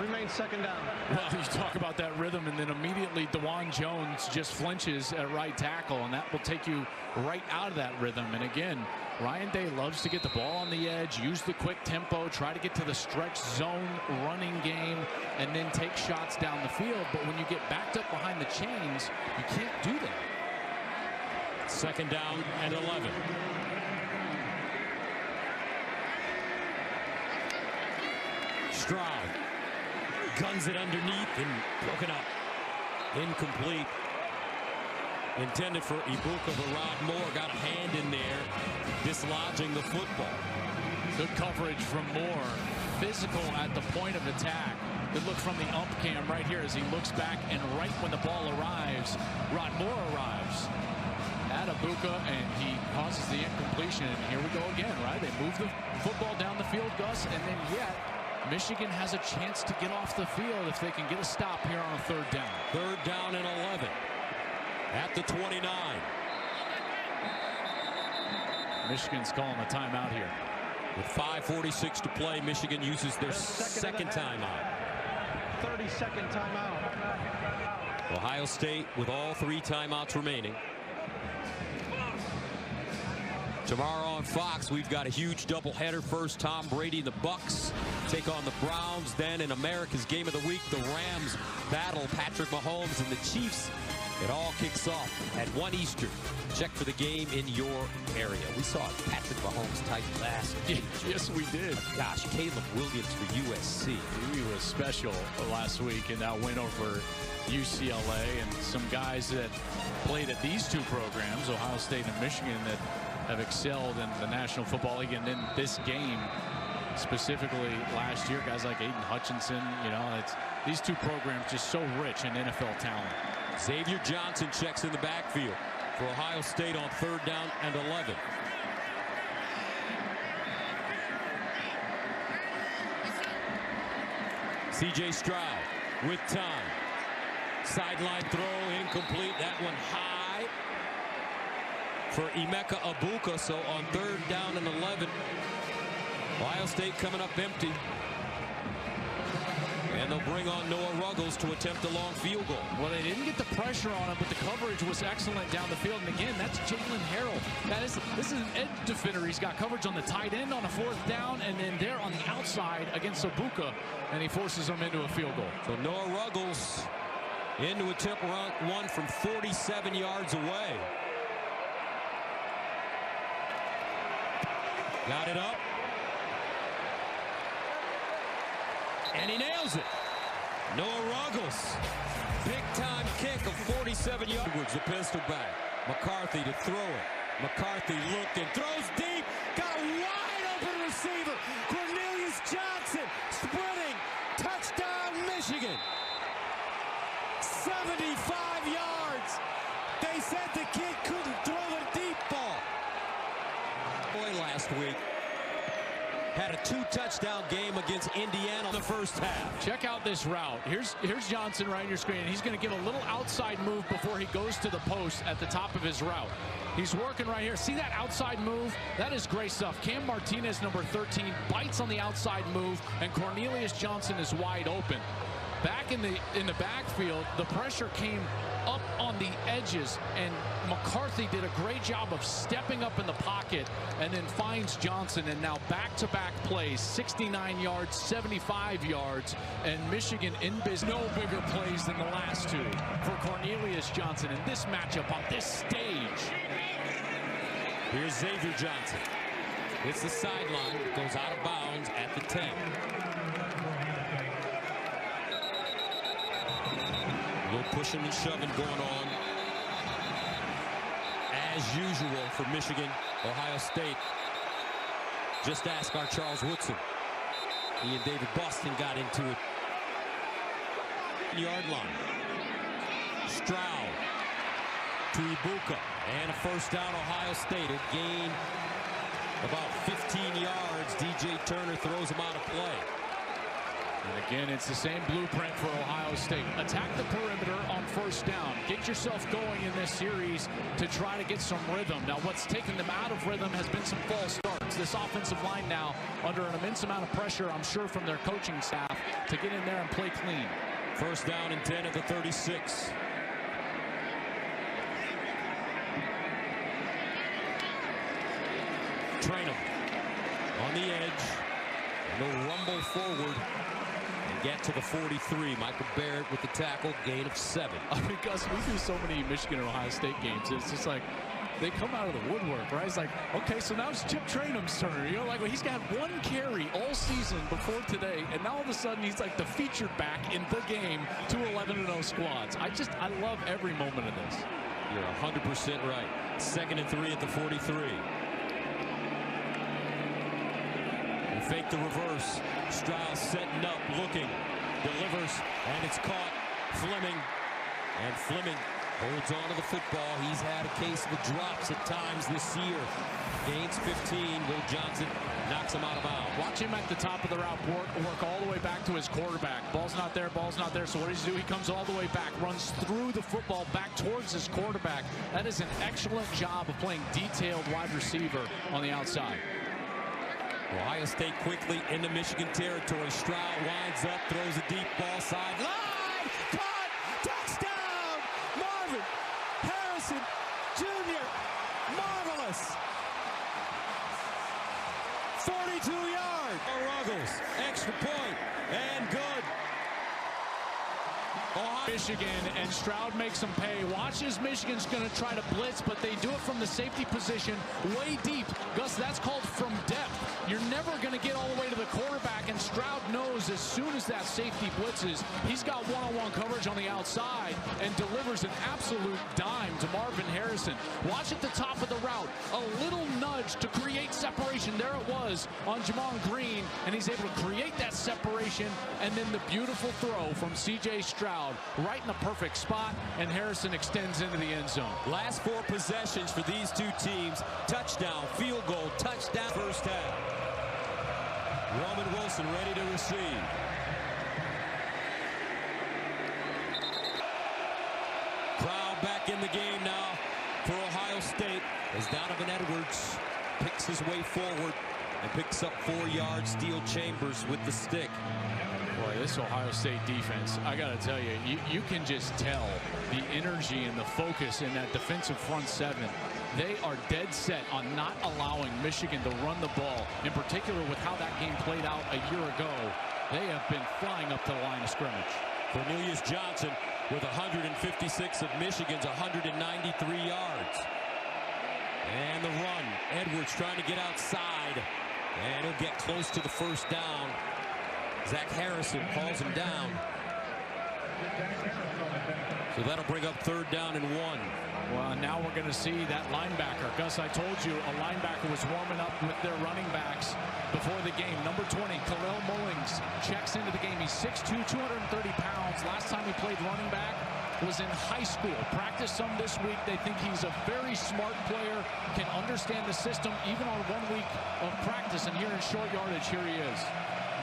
Remains 2nd down. Well, you talk about that rhythm, and then immediately DeJuan Jones just flinches at right tackle, and that will take you right out of that rhythm. And again, Ryan Day loves to get the ball on the edge, use the quick tempo, try to get to the stretch zone running game, and then take shots down the field. But when you get backed up behind the chains, you can't do that. 2nd down and 11. Stroud guns it underneath and broken up. Incomplete. Intended for Ibuka, but Rod Moore got a hand in there, dislodging the football. Good coverage from Moore. Physical at the point of attack. Good look from the ump cam right here as he looks back, and right when the ball arrives, Rod Moore arrives at Ibuka, and he causes the incompletion. And here we go again, right? They move the football down the field, Gus, and then yet Michigan has a chance to get off the field if they can get a stop here on a 3rd down. 3rd down and 11 at the 29. Michigan's calling a timeout here. With 5:46 to play, Michigan uses their second timeout. 32nd timeout. Ohio State with all 3 timeouts remaining. Tomorrow on Fox, we've got a huge doubleheader. First, Tom Brady and the Bucks take on the Browns. Then in America's Game of the Week, the Rams battle Patrick Mahomes and the Chiefs. It all kicks off at 1 Eastern. Check for the game in your area. We saw Patrick Mahomes type last week. Yes, we did. Gosh, Caleb Williams for USC. He was special last week in that win over UCLA, and some guys that played at these 2 programs, Ohio State and Michigan, that have excelled in the National Football League, and in this game specifically last year, guys like Aiden Hutchinson. You know, it's these 2 programs just so rich in NFL talent. Xavier Johnson checks in the backfield for Ohio State on 3rd down and 11. C.J. Stroud with time. Sideline throw, incomplete. That one high for Emeka Ibuka. So on 3rd down and 11, Ohio State coming up empty. And they'll bring on Noah Ruggles to attempt a long field goal. Well, they didn't get the pressure on him, but the coverage was excellent down the field. And again, that's Jalen Harrell. This is an edge defender. He's got coverage on the tight end on a 4th down, and then there on the outside against Ibuka, and he forces him into a field goal. So Noah Ruggles into attempt one from 47 yards away. Got it up. And he nails it. Noah Ruggles. Big-time kick of 47 yards. The pistol back. McCarthy to throw it. McCarthy looked and throws deep. Got a wide-open receiver. Cornelius Johnson sprinting. Touchdown, Michigan. 75 yards. They said the kid couldn't throw a deep ball. Boy, last week had a 2-touchdown game against Indiana in the first half. Check out this route. Here's Johnson right on your screen. He's going to give a little outside move before he goes to the post at the top of his route. He's working right here. See that outside move? That is great stuff. Cam Martinez, number 13, bites on the outside move, and Cornelius Johnson is wide open. Back in the backfield, the pressure came up on the edges, and McCarthy did a great job of stepping up in the pocket and then finds Johnson. And now back-to-back plays, 69 yards, 75 yards, and Michigan in business. No bigger plays than the last 2 for Cornelius Johnson in this matchup on this stage. Here's Xavier Johnson. It's the sideline. It goes out of bounds at the 10. A little pushing and shoving going on, as usual for Michigan. Ohio State. Just ask our Charles Woodson. He and David Boston got into it. Yard line. Stroud to Ibuka, and a 1st down. Ohio State. A gain About 15 yards. DJ Turner throws him out of play. And again, it's the same blueprint for Ohio State. Attack the perimeter on first down. Get yourself going in this series to try to get some rhythm. Now, what's taken them out of rhythm has been some false starts. This offensive line now under an immense amount of pressure, I'm sure, from their coaching staff to get in there and play clean. First down and 10 at the 36. Train them on the edge. And they'll rumble forward and get to the 43. Michael Barrett with the tackle, gain of 7. I mean, Gus, we do so many Michigan and Ohio State games. It's just like they come out of the woodwork, right? It's like, okay, so now it's Chip Trainum's turn. You know, like, well, he's got 1 carry all season before today, and now all of a sudden he's like the featured back in the game to 11-0 squads. I love every moment of this. You're 100% right. 2nd and 3 at the 43. Fake the reverse. Stroud setting up, looking, delivers, and it's caught. Fleming, and Fleming holds on to the football. He's had a case of the drops at times this year. Gains 15. Will Johnson knocks him out of bounds. Watch him at the top of the route work all the way back to his quarterback. Ball's not there, ball's not there. So what does he do? He comes all the way back, runs through the football back towards his quarterback. That is an excellent job of playing detailed wide receiver on the outside. Ohio State quickly into Michigan territory. Stroud winds up, throws a deep ball sideline. Caught! Touchdown! Marvin Harrison Jr. Marvelous! 42 yards. Ruggles, extra point, and good. Michigan, and Stroud makes them pay. Watches Michigan's going to try to blitz, but they do it from the safety position way deep. Gus, that's called from depth. You're never going to get all the way to the quarterback, and Stroud knows as soon as that safety blitzes, he's got one-on-one coverage on the outside and delivers an absolute dime to Marvin Harrison. Watch at the top of the route. A little nudge to create separation. There it was on Jamon Green, and he's able to create that separation, and then the beautiful throw from C.J. Stroud right in the perfect spot, and Harrison extends into the end zone. Last 4 possessions for these two teams. Touchdown, field goal, touchdown. First half. Roman Wilson ready to receive. Crowd back in the game now for Ohio State as Donovan Edwards picks his way forward and picks up 4 yards. Steel Chambers with the stick. Boy, this Ohio State defense, I got to tell you, you can just tell the energy and the focus in that defensive front 7. They are dead set on not allowing Michigan to run the ball, in particular with how that game played out a year ago. They have been flying up to the line of scrimmage. Cornelius Johnson with 156 of Michigan's 193 yards. And the run. Edwards trying to get outside, and he'll get close to the first down. Zach Harrison calls him down. So that'll bring up 3rd down and 1. Well, now we're going to see that linebacker. Gus, I told you a linebacker was warming up with their running backs before the game. Number 20, Khalil Mullings, checks into the game. He's 6'2", 230 pounds. Last time he played running back was in high school. Practiced some this week. They think he's a very smart player, can understand the system even on 1 week of practice. And here in short yardage, here he is.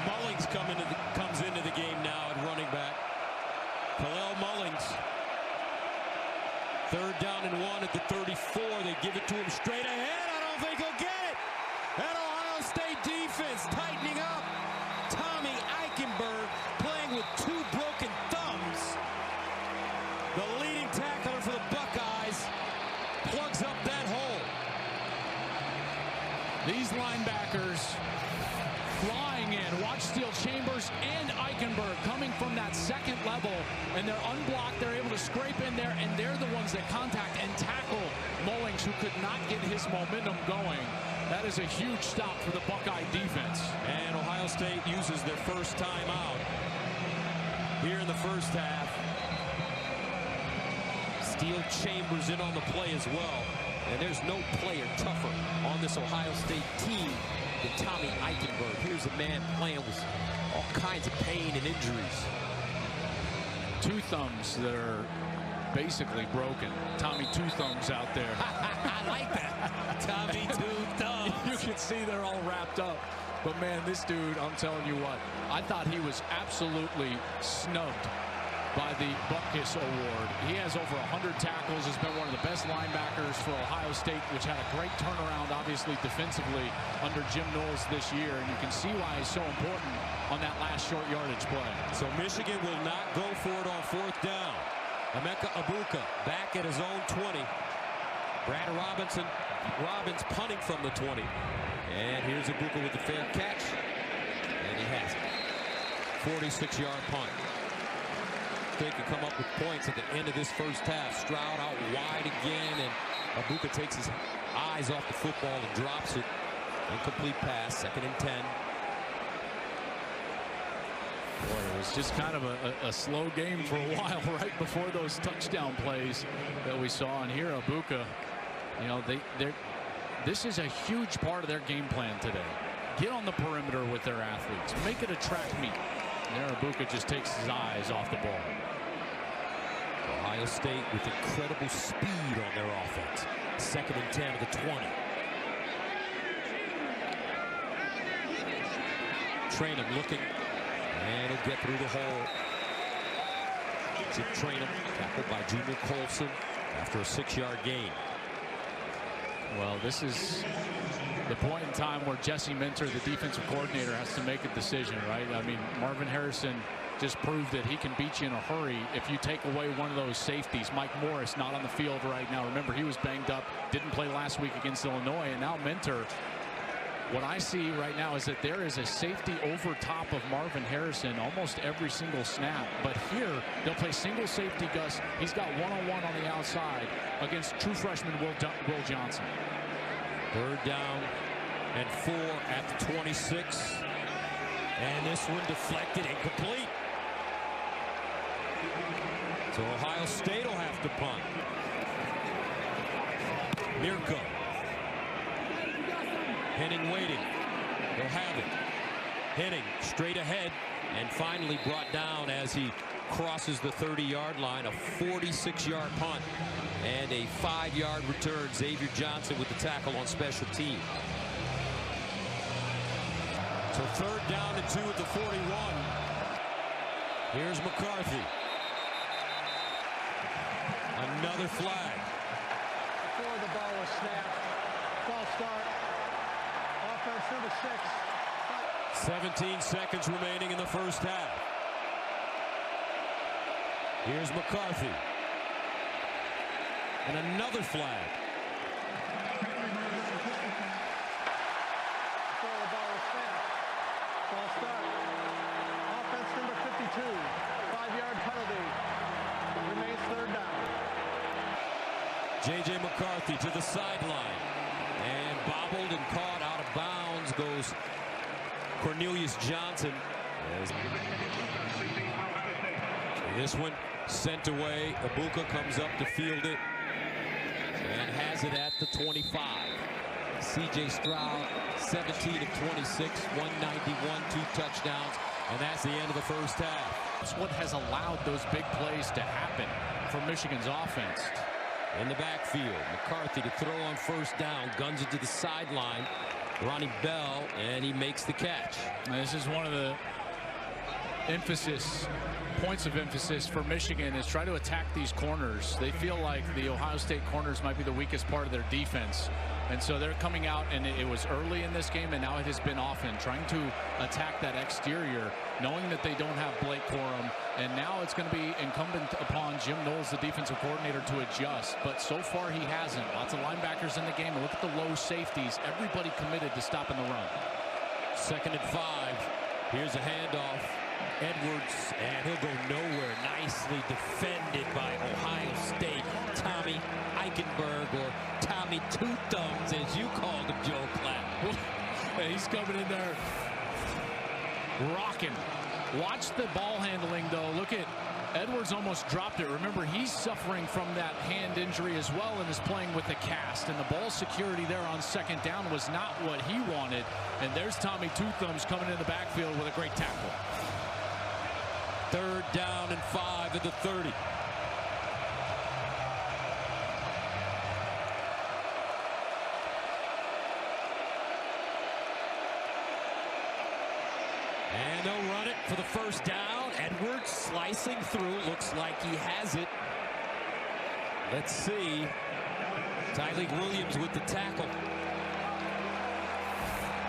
Mullings comes into the game now at running back. Khalil Mullings. 3rd down and 1 at the 34. They give it to him straight ahead. I don't think he'll get it. And Ohio State defense tightening up. Tommy Eichenberg playing with 2 broken thumbs. The leading tackler for the Buckeyes plugs up that hole. These linebackers flying in. Watch Steel Chambers and Eichenberg coming from that 2nd level, and they're unblocked. They're able to scrape in there, and they're the ones that contact and tackle Mullings, who could not get his momentum going. That is a huge stop for the Buckeye defense. And Ohio State uses their first timeout here in the first half. Steel Chambers in on the play as well. And there's no player tougher on this Ohio State team than Tommy Eichenberg. Here's a man playing with all kinds of pain and injuries. 2 thumbs that are basically broken. Tommy 2 thumbs out there. I like that. Tommy 2 thumbs. You can see they're all wrapped up. But, man, this dude, I'm telling you what, I thought he was absolutely snubbed by the Buckeyes award. He has over 100 tackles, has been one of the best linebackers for Ohio State, which had a great turnaround, obviously, defensively under Jim Knowles this year. And you can see why he's so important on that last short yardage play. So Michigan will not go for it on 4th down. Emeka Ibuka back at his own 20. Brad Robbins punting from the 20. And here's Ibuka with the fair catch. And he has it. 46-yard punt. They can come up with points at the end of this first half. Stroud out wide again, and Ibuka takes his eyes off the football and drops it. Incomplete pass, 2nd and 10. Boy, it was just kind of a slow game for a while right before those touchdown plays that we saw. And here, Ibuka, you know, this is a huge part of their game plan today. Get on the perimeter with their athletes. Make it a track meet. There, Ibuka just takes his eyes off the ball. Ohio State with incredible speed on their offense. 2nd and 10 to the 20. Trainum looking, and he'll get through the hole. Chip Trainum tackled by Junior Colson after a 6-yard gain. Well, this is the point in time where Jesse Minter, the defensive coordinator, has to make a decision, right? I mean, Marvin Harrison just proved that he can beat you in a hurry if you take away one of those safeties. Mike Morris not on the field right now. Remember, he was banged up, didn't play last week against Illinois, and now Minter. What I see right now is that there is a safety over top of Marvin Harrison almost every single snap. But here, they'll play single safety, Gus. He's got one-on-one on the outside against true freshman Will Johnson. 3rd down and 4 at the 26. And this one deflected, incomplete. So Ohio State will have to punt. Mirko. Henning waiting. They'll have it. Henning straight ahead and finally brought down as he crosses the 30-yard line. A 46-yard punt and a 5-yard return. Xavier Johnson with the tackle on special team. So 3rd down and 2 at the 41. Here's McCarthy. Another flag. Before the ball was snapped. False start. Offense number 6. 17 seconds remaining in the first half. Here's McCarthy. And another flag. Before the ball was snapped. False start. Offense number 52. 5-yard penalty. Remains 3rd down. J.J. McCarthy to the sideline. And bobbled and caught out of bounds goes Cornelius Johnson. This one sent away. Ibuka comes up to field it and has it at the 25. C.J. Stroud, 17 of 26, 191, 2 touchdowns, and that's the end of the first half. That's what has allowed those big plays to happen for Michigan's offense. In the backfield, McCarthy to throw on 1st down, guns it to the sideline. Ronnie Bell, and he makes the catch. And this is one of the points of emphasis for Michigan is try to attack these corners. They feel like the Ohio State corners might be the weakest part of their defense. And so they're coming out, and it was early in this game, and now it has been often, trying to attack that exterior, knowing that they don't have Blake Corum. And now it's going to be incumbent upon Jim Knowles, the defensive coordinator, to adjust. But so far he hasn't. Lots of linebackers in the game. And look at the low safeties. Everybody committed to stopping the run. 2nd and 5. Here's a handoff. Edwards, and he'll go nowhere. Nicely defended by Ohio State. Tommy Eichenberg, or Tommy Two Thumbs, as you called him, Joe Platt. He's coming in there rocking. Watch the ball handling, though. Look at Edwards, almost dropped it. Remember, he's suffering from that hand injury as well and is playing with a cast. And the ball security there on 2nd down was not what he wanted. And there's Tommy Two Thumbs coming in the backfield with a great tackle. 3rd down and 5 at the 30. And they'll run it for the first down. Edwards slicing through. Looks like he has it. Let's see. Tyleik Williams with the tackle.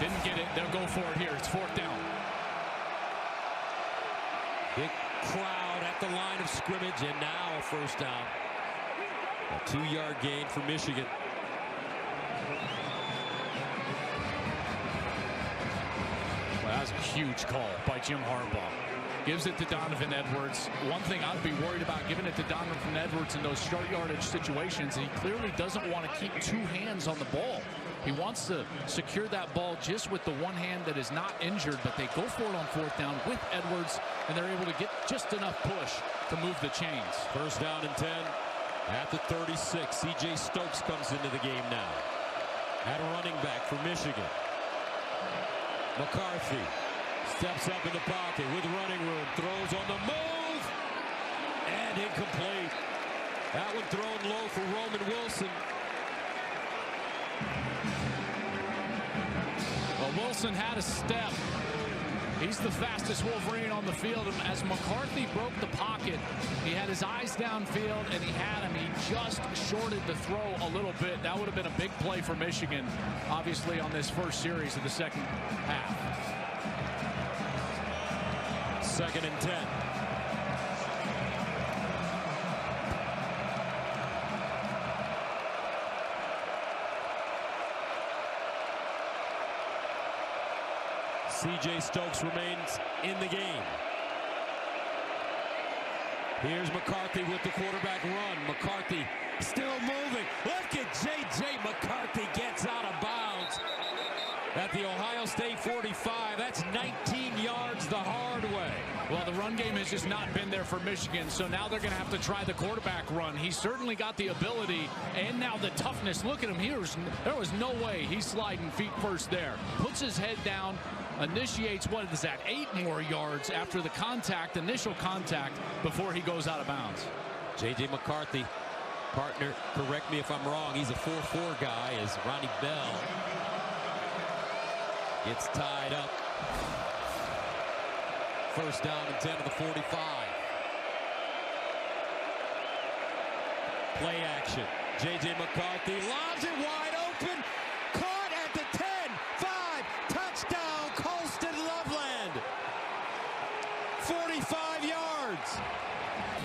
Didn't get it. They'll go for it here. It's 4th down. Big crowd at the line of scrimmage, and now a first down. A 2-yard gain for Michigan. Well, that's a huge call by Jim Harbaugh. Gives it to Donovan Edwards. One thing I'd be worried about giving it to Donovan Edwards in those short yardage situations, he clearly doesn't want to keep 2 hands on the ball. He wants to secure that ball just with the one hand that is not injured, but they go for it on 4th down with Edwards, and they're able to get just enough push to move the chains. First down and 10 at the 36. C.J. Stokes comes into the game now. At running back for Michigan. McCarthy steps up in the pocket with running room. Throws on the move. And incomplete. That one thrown low for Roman Wilson. Well, Wilson had a step. He's the fastest Wolverine on the field. And as McCarthy broke the pocket, he had his eyes downfield, and he had him. He just shorted the throw a little bit. That would have been a big play for Michigan, obviously, on this first series of the second half. 2nd and 10. C.J. Stokes remains in the game. Here's McCarthy with the quarterback run. McCarthy still moving. Look at J.J. McCarthy gets out of bounds at the Ohio State 45. That's 19 yards the hard way. Well, the run game has just not been there for Michigan, so now they're going to have to try the quarterback run. He's certainly got the ability and now the toughness. Look at him here. There was no way he's sliding feet first there. Puts his head down, initiates, what is that, 8 more yards after the contact, initial contact, before he goes out of bounds. J.J. McCarthy, partner, correct me if I'm wrong, he's a 4-4 guy, as Ronnie Bell gets tied up. First down and 10 to the 45. Play action. J.J. McCarthy lobs it wide open. Caught at the 10, 5, touchdown, Colston Loveland. 45 yards.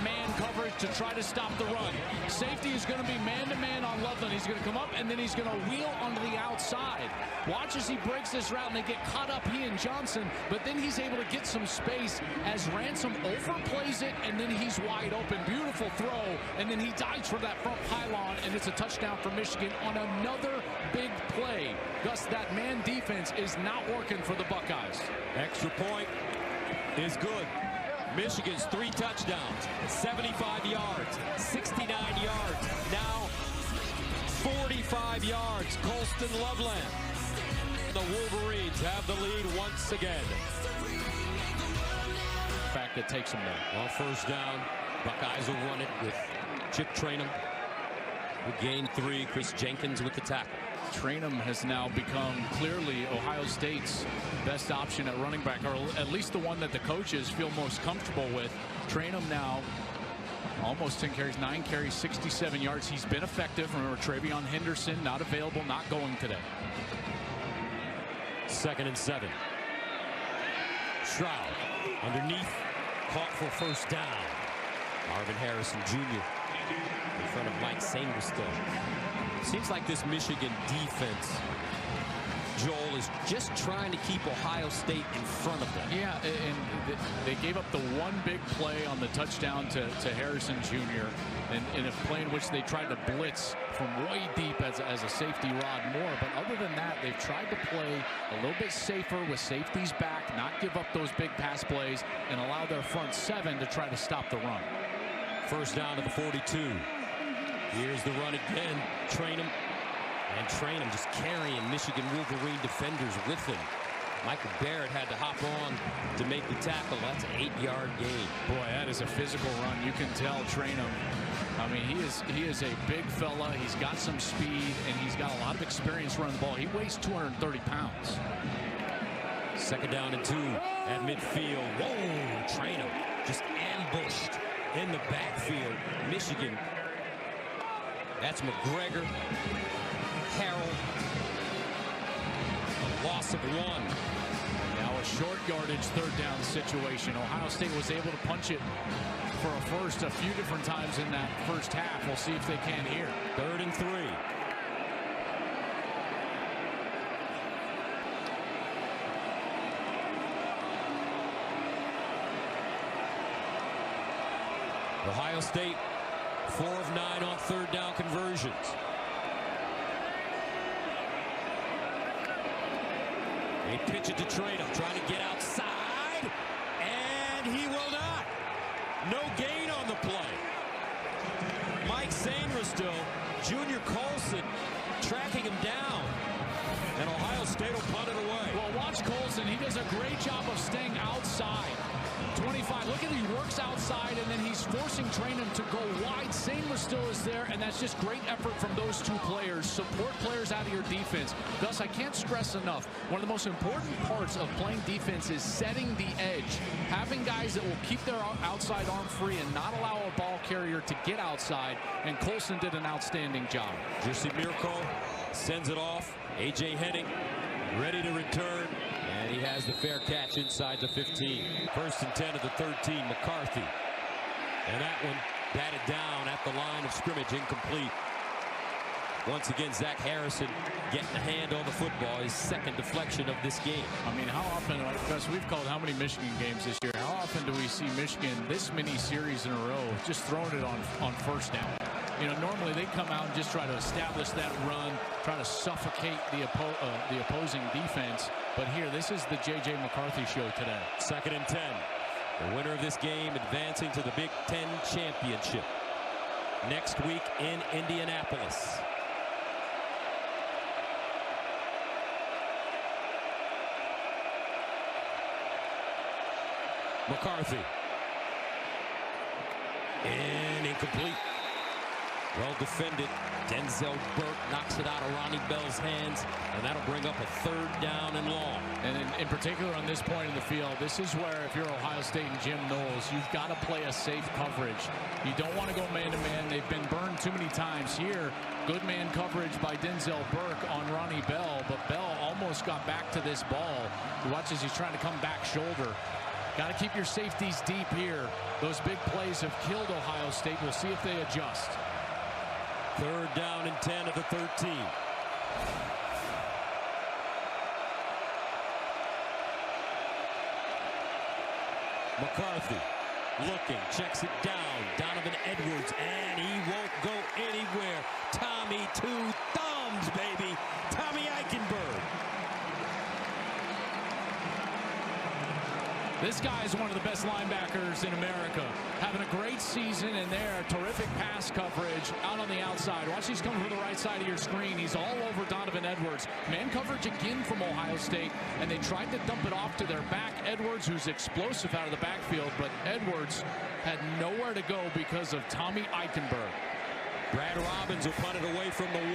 Man coverage to try to stop the run. Safety is going to be man-to-man on Loveland. He's going to come up, and then he's going to wheel onto the outside. Watch as he breaks this route, and they get caught up, he and Johnson, but then he's able to get some space as Ransom overplays it, and then he's wide open. Beautiful throw, and then he dives for that front pylon, and it's a touchdown for Michigan on another big play. Gus, that man defense is not working for the Buckeyes. Extra point is good. Michigan's 3 touchdowns, 75 yards, 69 yards, now 45 yards. Colston Loveland. The Wolverines have the lead once again. In fact, it takes them there. Well, first down. Buckeyes will run it with Chip Trainum. Who gained 3. Chris Jenkins with the tackle. Trainum has now become clearly Ohio State's best option at running back, or at least the one that the coaches feel most comfortable with. Trainum now almost 10 carries, 9 carries, 67 yards. He's been effective. Remember, Travion Henderson not available, not going today. 2nd and 7. Stroud underneath, caught for first down. Marvin Harrison Jr. in front of Mike Sainristil. Seems like this Michigan defense, Joel, is just trying to keep Ohio State in front of them. Yeah, and they gave up the one big play on the touchdown to Harrison Jr. in a play in which they tried to blitz from way deep as a safety, Rod Moore. But other than that, they've tried to play a little bit safer with safeties back, not give up those big pass plays, and allow their front 7 to try to stop the run. First down to the 42. Here's the run again. Trainum. And Trainum just carrying Michigan Wolverine defenders with him. Michael Barrett had to hop on to make the tackle. That's an 8-yard gain. Boy, that is a physical run. You can tell Trainum. I mean, he is a big fella. He's got some speed, and he's got a lot of experience running the ball. He weighs 230 pounds. Second down and 2 at midfield. Whoa, Traynham just ambushed in the backfield. Michigan. That's McGregor. Harrell. A loss of 1. Now a short yardage third down situation. Ohio State was able to punch it for a first a few different times in that first half. We'll see if they can here. 3rd and 3. Ohio State 4 of 9 on third down conversions. They pitch it to Traynham, trying to get outside, and he will not. No gain on the play. Mike Sainristil, Junior Colson tracking him down, and Ohio State will punt it away. Well, watch Colson. He does a great job of staying outside. 25. Look at he works outside, and then he's forcing Traynham to go wide. Sainristil is there, and that's just great effort from those two players. Support players out of your defense. Thus, I can't stress enough, one of the most important parts of playing defense is setting the edge. Having guys that will keep their outside arm free and not allow a ball carrier to get outside, and Colson did an outstanding job. Jersey Mirko sends it off. A.J. Henning ready to return. And he has the fair catch inside the 15. 1st and 10 of the 13. McCarthy. And that one batted down at the line of scrimmage, incomplete. Once again, Zach Harrison getting a hand on the football. His second deflection of this game. I mean, how often, Gus, we've called how many Michigan games this year? How often do we see Michigan this many series in a row just throwing it on first down? You know, normally they come out and just try to establish that run, try to suffocate the opposing defense. But here, this is the J.J. McCarthy show today. 2nd and 10. The winner of this game advancing to the Big Ten Championship next week in Indianapolis. McCarthy. And incomplete. Well defended. Denzel Burke knocks it out of Ronnie Bell's hands, and that'll bring up a 3rd down and long. And in particular on this point in the field, this is where if you're Ohio State and Jim Knowles, you've got to play a safe coverage. You don't want to go man-to-man. They've been burned too many times here. Good man coverage by Denzel Burke on Ronnie Bell, but Bell almost got back to this ball. You watch as he's trying to come back shoulder. Got to keep your safeties deep here. Those big plays have killed Ohio State. We'll see if they adjust. 3rd down and 10 of the 13. McCarthy looking, checks it down. Donovan Edwards, and he won't go anywhere. Tommy two thumbs, baby. Tommy Eichenberg. This guy is one of the best linebackers in America. Having a great season, and there, terrific pass coverage out on the outside. Watch, he's coming from the right side of your screen. He's all over Donovan Edwards. Man coverage again from Ohio State, and they tried to dump it off to their back. Edwards, who's explosive out of the backfield, but Edwards had nowhere to go because of Tommy Eichenberg. Brad Robbins will punt it away from the 1.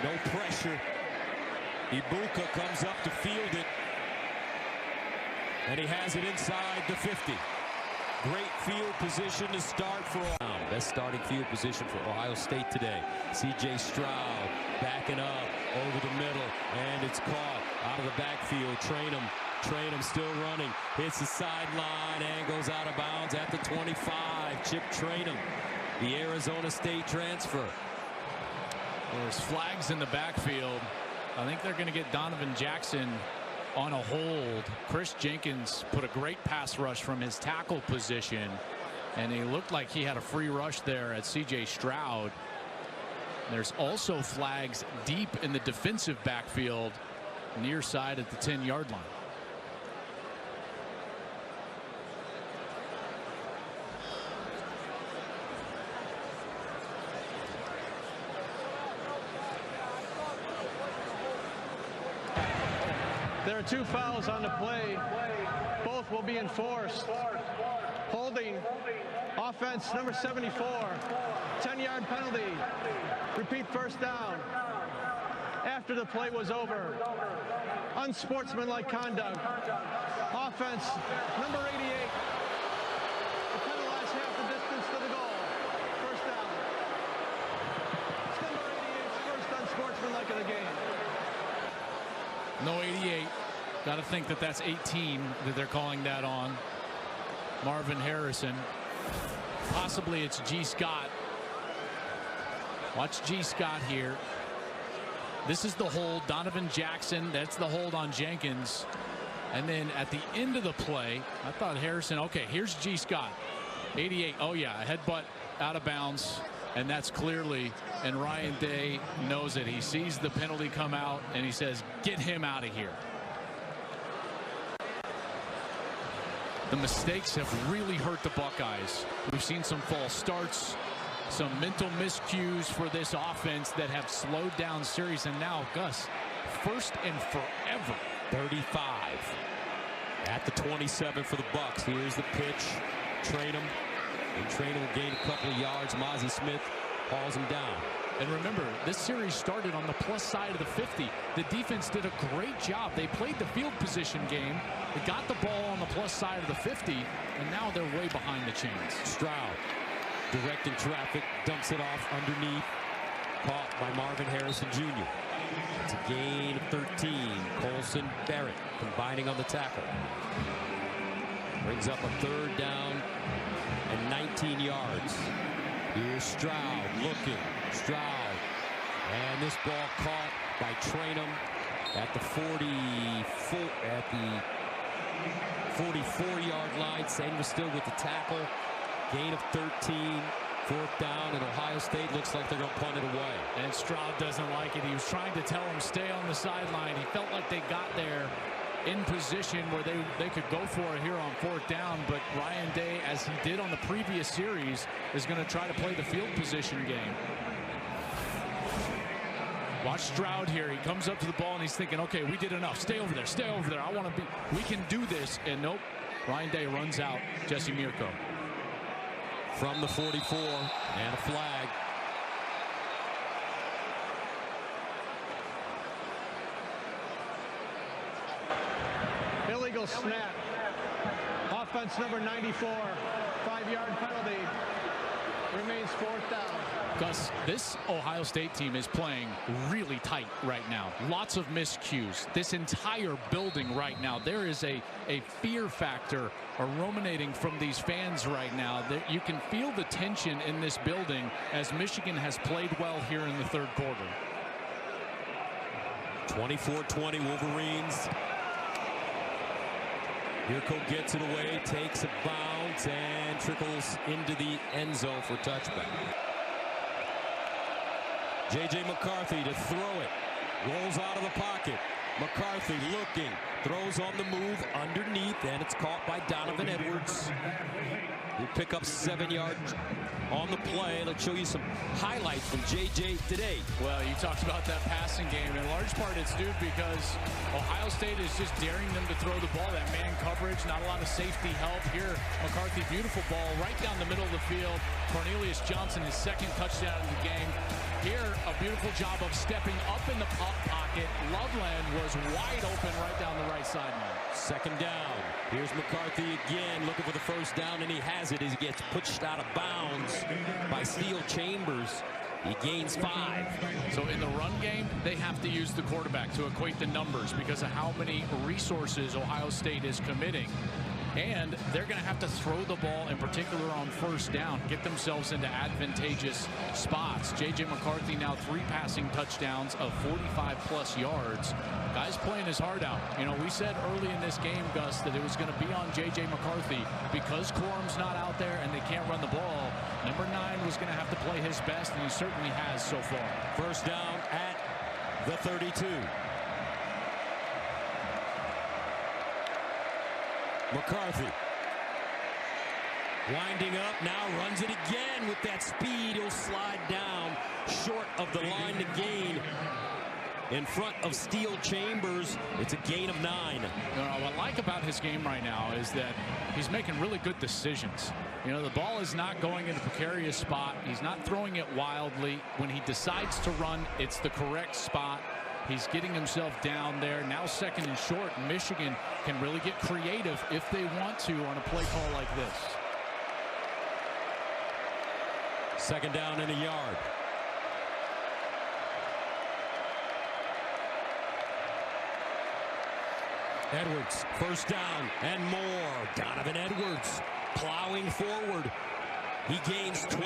No pressure. Ibuka comes up to field it. And he has it inside the 50. Great field position to start for Ohio. Best starting field position for Ohio State today. C.J. Stroud backing up over the middle, and it's caught out of the backfield. Traynham still running. Hits the sideline and goes out of bounds at the 25. Chip Traynham, the Arizona State transfer. There's flags in the backfield. I think they're going to get Donovan Jackson on a hold. Chris Jenkins put a great pass rush from his tackle position, and he looked like he had a free rush there at C.J. Stroud. There's also flags deep in the defensive backfield near side at the 10-yard line. There are 2 fouls on the play. Both will be enforced. Holding, offense number 74, 10-yard penalty. Repeat, first down. After the play was over. unsportsmanlike conduct. Offense, number 88. The penalized half the distance to the goal. First down. It's number 88's first unsportsmanlike of the game. No 88. Got to think that that's 18 that they're calling that on. Marvin Harrison. Possibly it's G. Scott. Watch G. Scott here. This is the hold. Donovan Jackson. That's the hold on Jenkins. And then at the end of the play, I thought Harrison, okay, here's G. Scott. 88. Oh, yeah, a headbutt out of bounds. And that's clearly, and Ryan Day knows it. He sees the penalty come out, and he says, get him out of here. The mistakes have really hurt the Buckeyes. We've seen some false starts, some mental miscues for this offense that have slowed down series. And now, Gus, first and forever. 35 at the 27 for the Bucks. Here's the pitch. Trainum. And Trainum will gain a couple of yards. Mozzie Smith hauls him down. And remember, this series started on the plus side of the 50. The defense did a great job. They played the field position game. They got the ball on the plus side of the 50, and now they're way behind the chains. Stroud directing traffic, dumps it off underneath. Caught by Marvin Harrison Jr. It's a gain of 13. Colson Barrett combining on the tackle. Brings up a third down and 19 yards. Here's Stroud looking. Stroud. And this ball caught by Trainum at the 44-yard line. Sane was still with the tackle. Gain of 13. Fourth down, and Ohio State looks like they're going to punt it away. And Stroud doesn't like it. He was trying to tell him stay on the sideline. He felt like they got there in position where they could go for it here on fourth down, but Ryan Day, as he did on the previous series, is going to try to play the field position game. Watch Stroud here. He comes up to the ball and he's thinking, okay, we did enough. Stay over there. Stay over there. We can do this. And nope. Ryan Day runs out. Jesse Mirko. From the 44 and a flag. Illegal snap. Offense number 94. 5-yard penalty. Remains fourth down. Gus, this Ohio State team is playing really tight right now. Lots of miscues. This entire building right now, there is a fear factor ruminating from these fans right now. That you can feel the tension in this building as Michigan has played well here in the third quarter. 24-20 Wolverines. Mirko gets it away, takes a bounce, and trickles into the end zone for a touchback. J.J. McCarthy to throw it. Rolls out of the pocket. McCarthy looking. Throws on the move underneath, and it's caught by Donovan Edwards. He'll pick up 7 yards on the play. Let's show you some highlights from J.J. today. Well, you talked about that passing game. In large part, it's due because Ohio State is just daring them to throw the ball. That man coverage, not a lot of safety help. Here, McCarthy, beautiful ball right down the middle of the field. Cornelius Johnson, his second touchdown of the game. Here, a beautiful job of stepping up in the pocket. Loveland was wide open right down the right sideline. Second down. Here's McCarthy again, looking for the first down, and he has it as he gets pushed out of bounds by Steel Chambers. He gains 5. So in the run game, they have to use the quarterback to equate the numbers because of how many resources Ohio State is committing. And they're going to have to throw the ball, in particular on first down, get themselves into advantageous spots. J.J. McCarthy now 3 passing touchdowns of 45-plus yards. Guys playing his heart out. You know, we said early in this game, Gus, that it was going to be on J.J. McCarthy because Corum's not out there and they can't run the ball. Number 9 was going to have to play his best, and he certainly has so far. First down at the 32. McCarthy winding up, now runs it again with that speed. He'll slide down short of the line to gain in front of Steel Chambers. It's a gain of 9. What I like about his game right now is that he's making really good decisions. You know, the ball is not going in a precarious spot. He's not throwing it wildly. When he decides to run, it's the correct spot. He's getting himself down there. Now 2nd and short. Michigan can really get creative if they want to on a play call like this. 2nd down and a yard. Edwards, 1st down and more. Donovan Edwards plowing forward. He gains 12.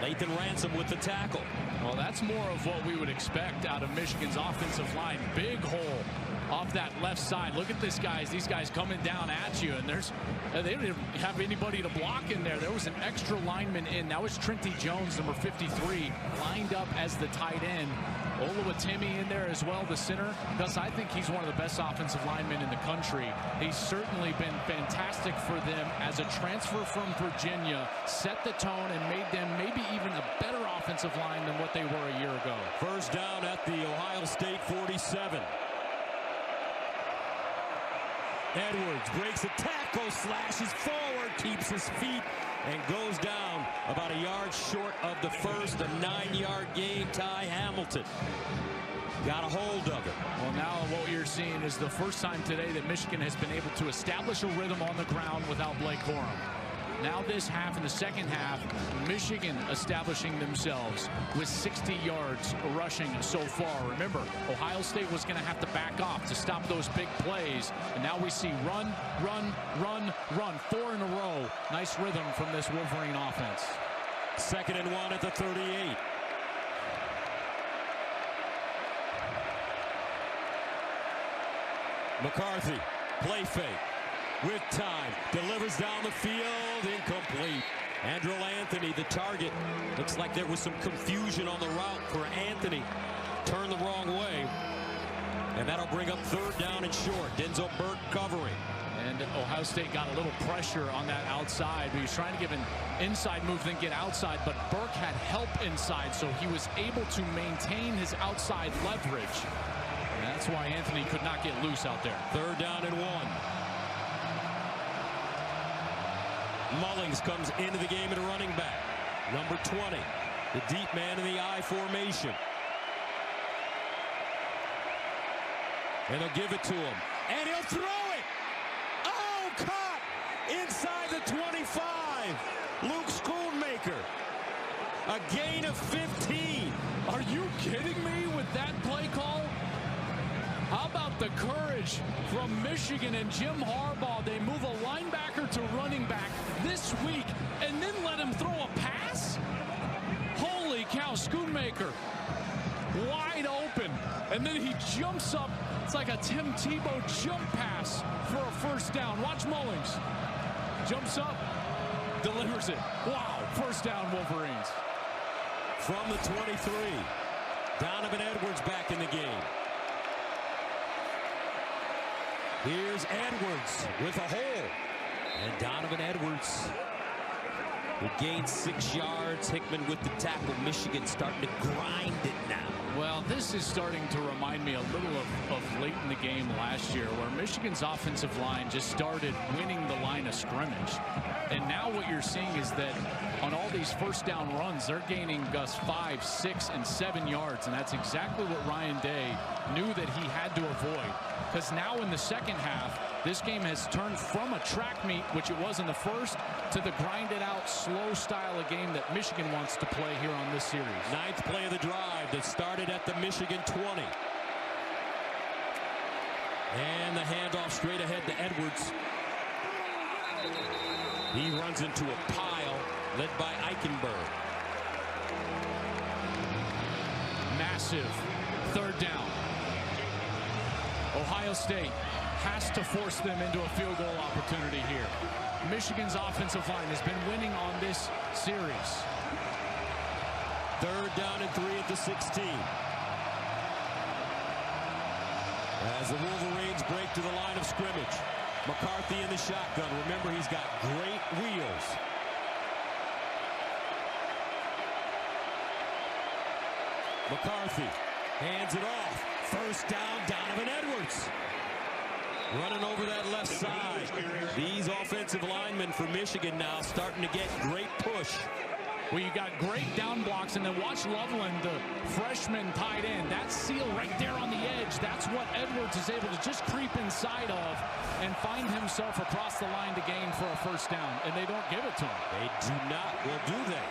Lathan Ransom with the tackle. Well, that's more of what we would expect out of Michigan's offensive line. Big hole off that left side. Look at this, guys. These guys coming down at you, and they don't even have anybody to block in there. There was an extra lineman in. That was Trinity Jones, number 53, lined up as the tight end. Oluwatimi in there as well, the center. Gus, I think he's one of the best offensive linemen in the country. He's certainly been fantastic for them as a transfer from Virginia, set the tone and made them maybe even a better offensive line than what they were a year ago. 1st down at the Ohio State 47. Edwards breaks a tackle, slashes forward, keeps his feet, and goes down about a yard short of the first. A 9-yard gain. Ty Hamilton got a hold of it. Well, now what you're seeing is the first time today that Michigan has been able to establish a rhythm on the ground without Blake Corum. Now this half, in the 2nd half, Michigan establishing themselves with 60 yards rushing so far. Remember, Ohio State was going to have to back off to stop those big plays. And now we see run, run, run, run. 4 in a row. Nice rhythm from this Wolverine offense. 2nd and 1 at the 38. McCarthy, play fake. With time, delivers down the field, incomplete. Andrel Anthony, the target. Looks like there was some confusion on the route for Anthony. Turned the wrong way. And that'll bring up 3rd down and short. Denzel Burke covering. And Ohio State got a little pressure on that outside. He was trying to give an inside move, then get outside. But Burke had help inside, so he was able to maintain his outside leverage. And that's why Anthony could not get loose out there. 3rd down and 1. Mullings comes into the game at a running back. Number 20, the deep man in the I formation. And they'll give it to him. And he'll throw it! Oh, caught! Inside the 25. Luke Schoonmaker. A gain of 15. Are you kidding me with that play call? How about the courage from Michigan and Jim Harbaugh? They move a linebacker to running back this week and then let him throw a pass? Holy cow, Schoonmaker wide open. And then he jumps up. It's like a Tim Tebow jump pass for a 1st down. Watch Mullings. Jumps up, delivers it. Wow, 1st down Wolverines. From the 23, Donovan Edwards back in the game. Here's Edwards with a hole. And Donovan Edwards will gain 6 yards. Hickman with the tackle. Michigan starting to grind it now. Well, this is starting to remind me a little of late in the game last year, where Michigan's offensive line just started winning the line of scrimmage. And now what you're seeing is that on all these 1st down runs, they're gaining, Gus, 5, 6, and 7 yards. And that's exactly what Ryan Day knew that he had to avoid. Because now in the 2nd half, this game has turned from a track meet, which it was in the first, to the grinded out, slow style of game that Michigan wants to play here on this series. 9th play of the drive that started at the Michigan 20. And the handoff straight ahead to Edwards. He runs into a pile led by Eichenberg. Massive 3rd down. Ohio State has to force them into a field goal opportunity here. Michigan's offensive line has been winning on this series. 3rd down and 3 at the 16. As the Wolverines break to the line of scrimmage. McCarthy in the shotgun. Remember, he's got great wheels. McCarthy hands it off. 1st down, Donovan Edwards. Running over that left side. These offensive linemen for Michigan now starting to get great push. where you got great down blocks, and then watch Loveland, the freshman tight end. That seal right there on the edge, that's what Edwards is able to just creep inside of and find himself across the line to gain for a first down, and they don't give it to him. They do not. Well, do they?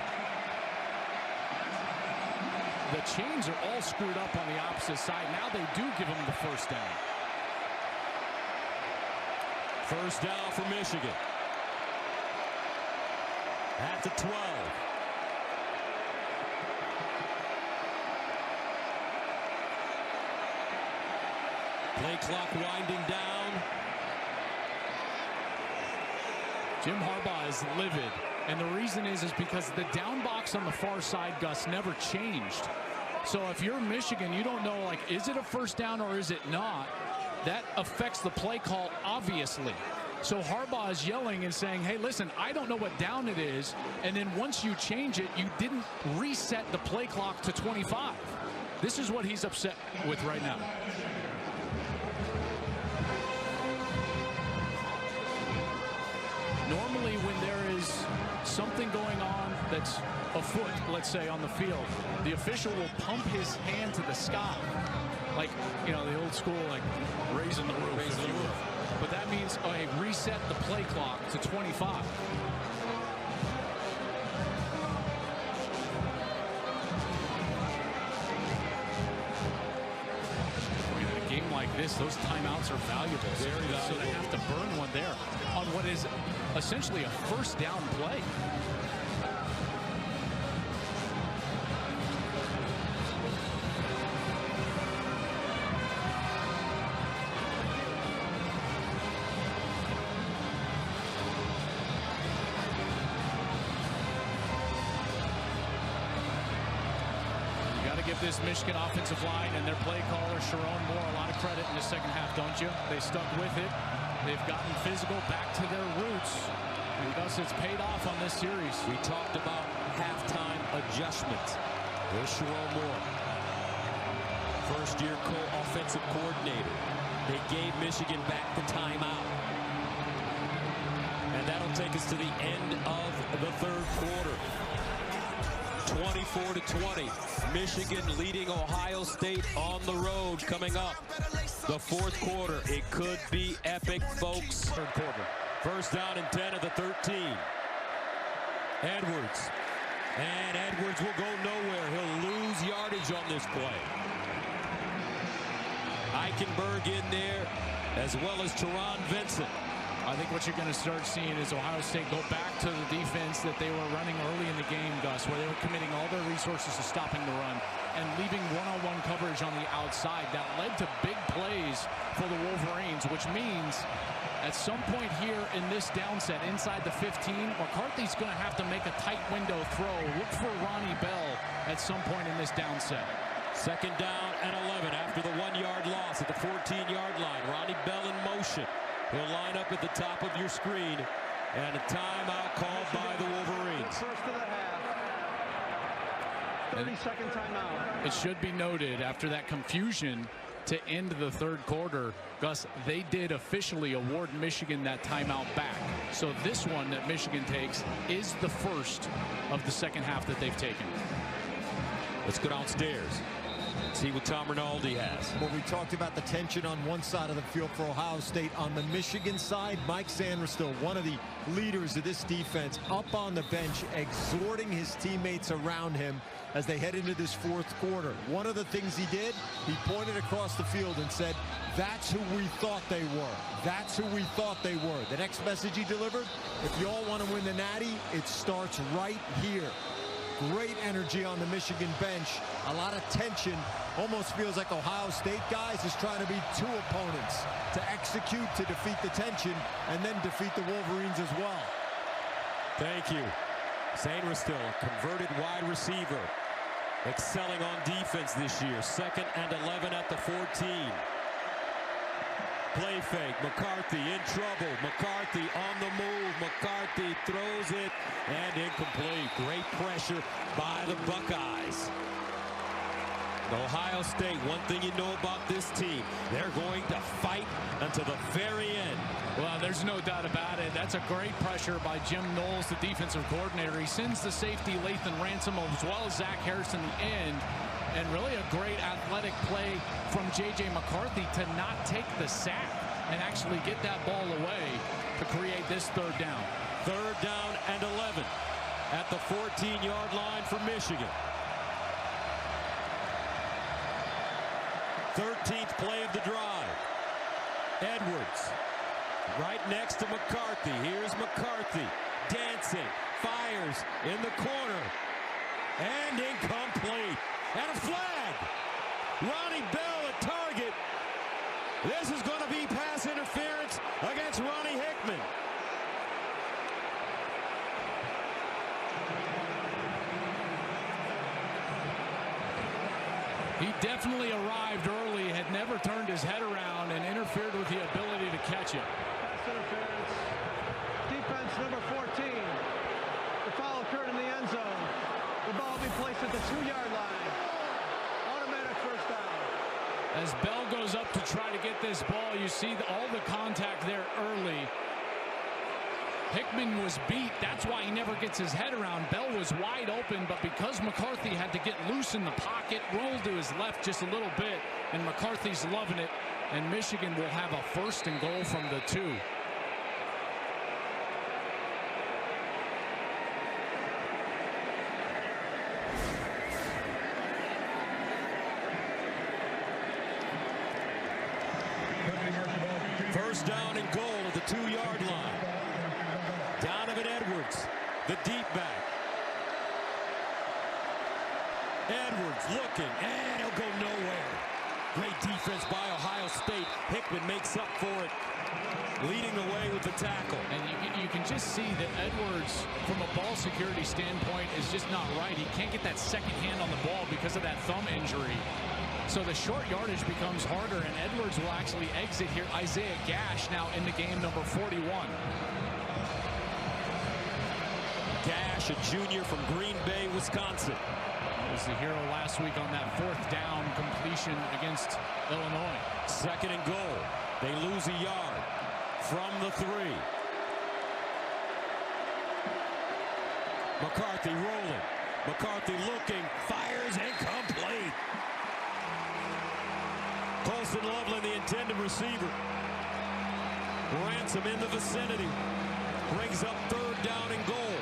The chains are all screwed up on the opposite side. Now they do give him the first down. First down for Michigan. At the 12. Play clock winding down. Jim Harbaugh is livid. And the reason is because the down box on the far side, Gus, never changed. So if you're Michigan, you don't know, like, is it a first down or is it not? That affects the play call, obviously. So Harbaugh is yelling and saying, hey, listen, I don't know what down it is. And then once you change it, you didn't reset the play clock to 25. This is what he's upset with right now. Normally when there is something going on that's afoot, let's say, on the field, the official will pump his hand to the sky. Like, you know, the old school, like, raising the roof. Raising the roof. But that means, okay, reset the play clock to 25. In a game like this, those timeouts are valuable. Very valuable. So they have to burn one there on what is essentially a first down play. Give this Michigan offensive line and their play caller, Sharon Moore, a lot of credit in the second half, don't you? They stuck with it. They've gotten physical, back to their roots. And thus it's paid off on this series. We talked about halftime adjustments. There's Sharon Moore, first-year co-offensive coordinator. They gave Michigan back the timeout. And that'll take us to the end of the third quarter. 24-20. Michigan leading Ohio State on the road coming up. The fourth quarter. It could be epic, folks. Third quarter. First down and 10 of the 13. Edwards. And Edwards will go nowhere. He'll lose yardage on this play. Eichenberg in there, as well as Teron Vincent. I think what you're going to start seeing is Ohio State go back to the defense that they were running early in the game, Gus, where they were committing all their resources to stopping the run and leaving one-on-one coverage on the outside. That led to big plays for the Wolverines, which means at some point here in this down set inside the 15, McCarthy's going to have to make a tight window throw. Look for Ronnie Bell at some point in this down set. Second down and 11 after the 1-yard loss at the 14-yard line. Ronnie Bell in motion. He'll line up at the top of your screen, and a timeout called by the Wolverines. First of the half. 30-second timeout. It should be noted after that confusion to end the third quarter, Gus, they did officially award Michigan that timeout back. So this one that Michigan takes is the first of the second half that they've taken. Let's go downstairs. See what Tom Rinaldi has. Well, we talked about the tension on one side of the field for Ohio State. On the Michigan side, Mike Sanders, one of the leaders of this defense, up on the bench, exhorting his teammates around him as they head into this fourth quarter. One of the things he did, he pointed across the field and said, that's who we thought they were. That's who we thought they were. The next message he delivered, if you all want to win the Natty, it starts right here. Great energy on the Michigan bench. A lot of tension. Almost feels like Ohio State, guys, is trying to be two opponents to execute, to defeat the tension, and then defeat the Wolverines as well. Thank you. Sanders still a converted wide receiver. Excelling on defense this year. Second and 11 at the 14. Play fake. McCarthy in trouble. McCarthy on the move. McCarthy throws it and incomplete. Great pressure by the Buckeyes. Ohio State, one thing you know about this team, they're going to fight until the very end. Well, there's no doubt about it. That's a great pressure by Jim Knowles, the defensive coordinator. He sends the safety Lathan Ransom as well as Zach Harrison the end. And really a great athletic play from J.J. McCarthy to not take the sack and actually get that ball away to create this third down. Third down and 11 at the 14-yard line for Michigan. 13th play of the drive. Edwards right next to McCarthy. Here's McCarthy dancing, fires in the corner, and incomplete. And a flag. Ronnie Bell at target. This is going to be pass interference against Ronnie Hickman. He definitely arrived early, had never turned his head around, and interfered with the ability to catch it. Pass interference. Defense number 14. The foul occurred in the end zone. The ball will be placed at the 2-yard line. Automatic first down. As Bell goes up to try to get this ball, you see all the contact there early. Hickman was beat. That's why he never gets his head around. Bell was wide open, but because McCarthy had to get loose in the pocket, rolled to his left just a little bit, and McCarthy's loving it, and Michigan will have a first and goal from the 2. First down and goal at the 2-yard line. Donovan Edwards, the deep back. Edwards looking, and he'll go nowhere. Great defense by Ohio State. Hickman makes up for it, leading the way with the tackle. And you can just see that Edwards, from a ball security standpoint, is just not right. He can't get that second hand on the ball because of that thumb injury. So the short yardage becomes harder, and Edwards will actually exit here. Isaiah Gash now in the game, number 41. Gash, a junior from Green Bay, Wisconsin. He was the hero last week on that 4th down completion against Illinois. Second and goal. They lose a yard from the 3. McCarthy rolling. McCarthy looking, fires, incomplete. Colson Loveland, the intended receiver. Ransom in the vicinity. Brings up third down and goal.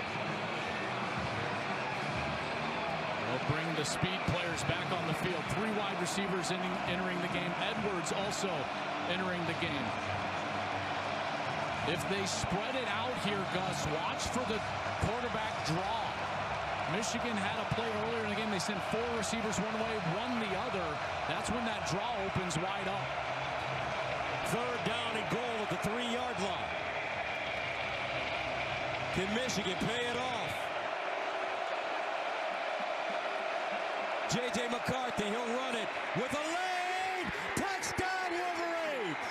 They'll bring the speed players back on the field. 3 wide receivers entering the game. Edwards also entering the game. If they spread it out here, Gus, watch for the quarterback draw. Michigan had a play earlier in the game. They sent 4 receivers one way, 1 the other. That's when that draw opens wide up. Third down and goal at the 3-yard line. Can Michigan pay it off? J.J. McCarthy, he'll run it with a lane. Touchdown, Wolverines!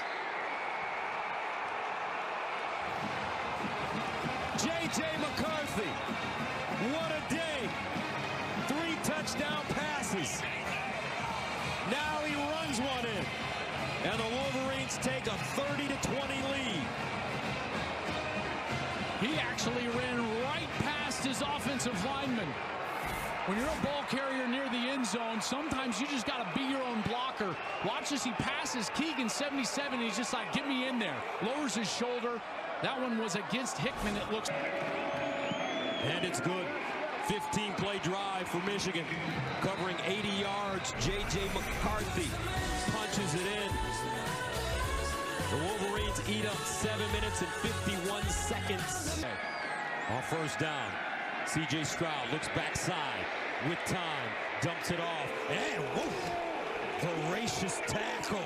J.J. McCarthy, what a day. 3 touchdown passes. Now he runs one in. And the Wolverines take a 30-20 lead. He actually ran right past his offensive lineman. When you're a ball carrier near the end zone, sometimes you just got to be your own blocker. Watch as he passes Keegan, 77. He's just like, get me in there. Lowers his shoulder. That one was against Hickman, it looks. And it's good. 15-play drive for Michigan. Covering 80 yards. J.J. McCarthy punches it in. The Wolverines eat up 7 minutes and 51 seconds. On first down, C.J. Stroud looks backside with time, dumps it off, and whoa, voracious tackle.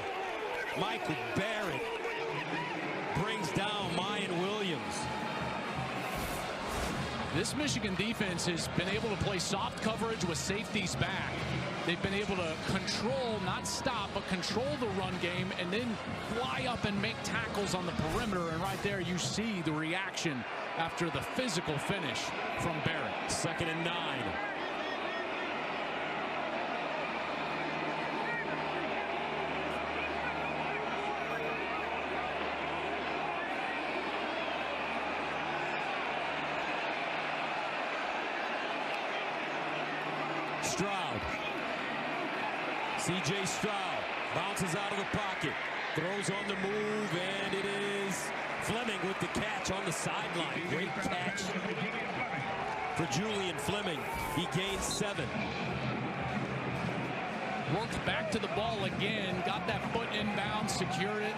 Michael Barrett brings down Mayan Williams. This Michigan defense has been able to play soft coverage with safeties back. They've been able to control, not stop, but control the run game and then fly up and make tackles on the perimeter. And right there you see the reaction after the physical finish from Barrett. 2nd and 9. C.J. Stroud bounces out of the pocket, throws on the move, and it is Fleming with the catch on the sideline. Great catch for Julian Fleming. He gains 7. Worked back to the ball again, got that foot inbound, secured it.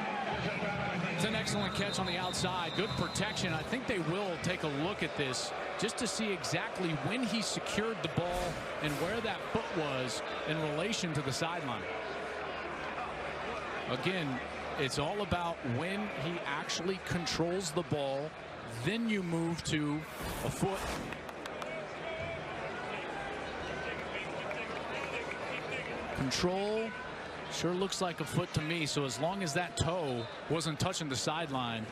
It's an excellent catch on the outside. Good protection. I think they will take a look at this just to see exactly when he secured the ball and where that foot was in relation to the sideline. Again, it's all about when he actually controls the ball. Then you move to a foot. Control sure looks like a foot to me. So as long as that toe wasn't touching the sideline,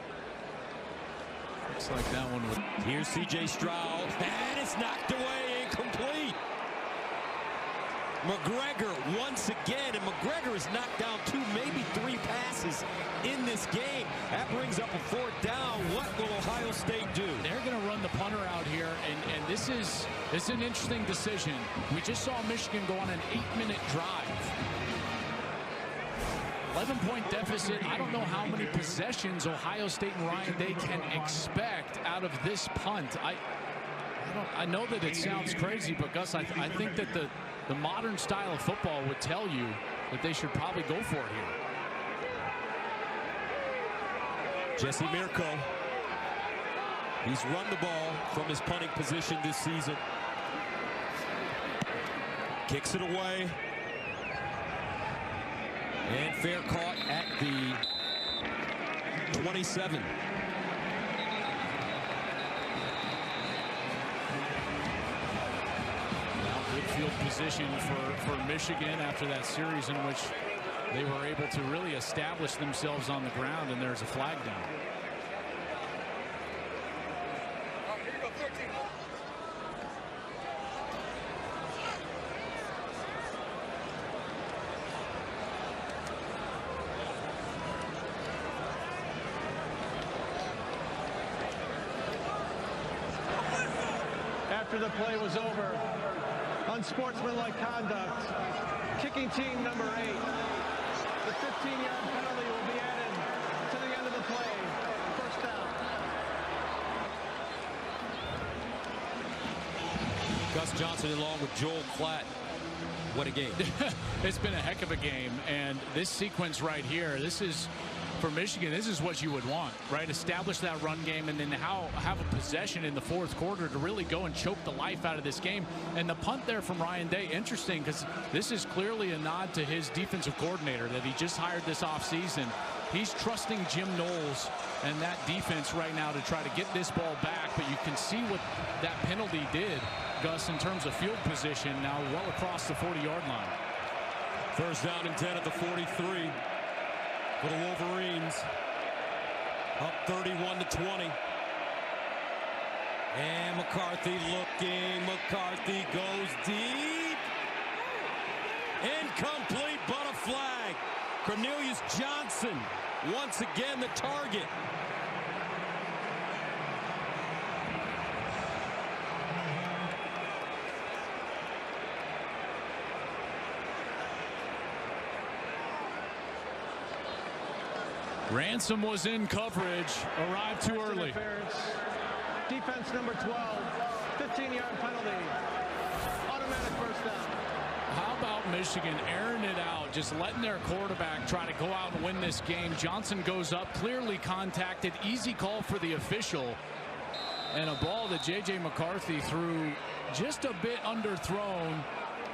looks like that one would. Here's C.J. Stroud, and it's knocked away, incomplete. McGregor once again, and McGregor has knocked down 2, maybe 3 passes in this game. That brings up a 4th down. What will Ohio State do? They're going to run the punter out here, and this is an interesting decision. We just saw Michigan go on an 8-minute drive. 11-point deficit. I don't know how many possessions Ohio State and Ryan Day can expect out of this punt. I know that it sounds crazy, but Gus, I think that the modern style of football would tell you that they should probably go for it here. Jesse Mirko. He's run the ball from his punting position this season. Kicks it away. And fair caught at the 27. Now good field position for Michigan after that series in which they were able to really establish themselves on the ground, and there's a flag down. After the play was over, unsportsmanlike conduct, kicking team number 8. The 15-yard penalty will be added to the end of the play. First down. Gus Johnson along with Joel Klatt. What a game. It's been a heck of a game, and this sequence right here, this is, for Michigan, this is what you would want, right? Establish that run game and then have a possession in the 4th quarter to really go and choke the life out of this game. And the punt there from Ryan Day, interesting, because this is clearly a nod to his defensive coordinator that he just hired this offseason. He's trusting Jim Knowles and that defense right now to try to get this ball back. But you can see what that penalty did, Gus, in terms of field position now well across the 40-yard line. First down and 10 at the 43. For the Wolverines, up 31-20. And McCarthy looking. McCarthy goes deep. Incomplete, but a flag. Cornelius Johnson, once again the target. Ransom was in coverage, arrived too early. Defense number 12, 15-yard penalty, automatic first down. How about Michigan airing it out, just letting their quarterback try to go out and win this game? Johnson goes up, clearly contacted, easy call for the official, and a ball that J.J. McCarthy threw just a bit underthrown,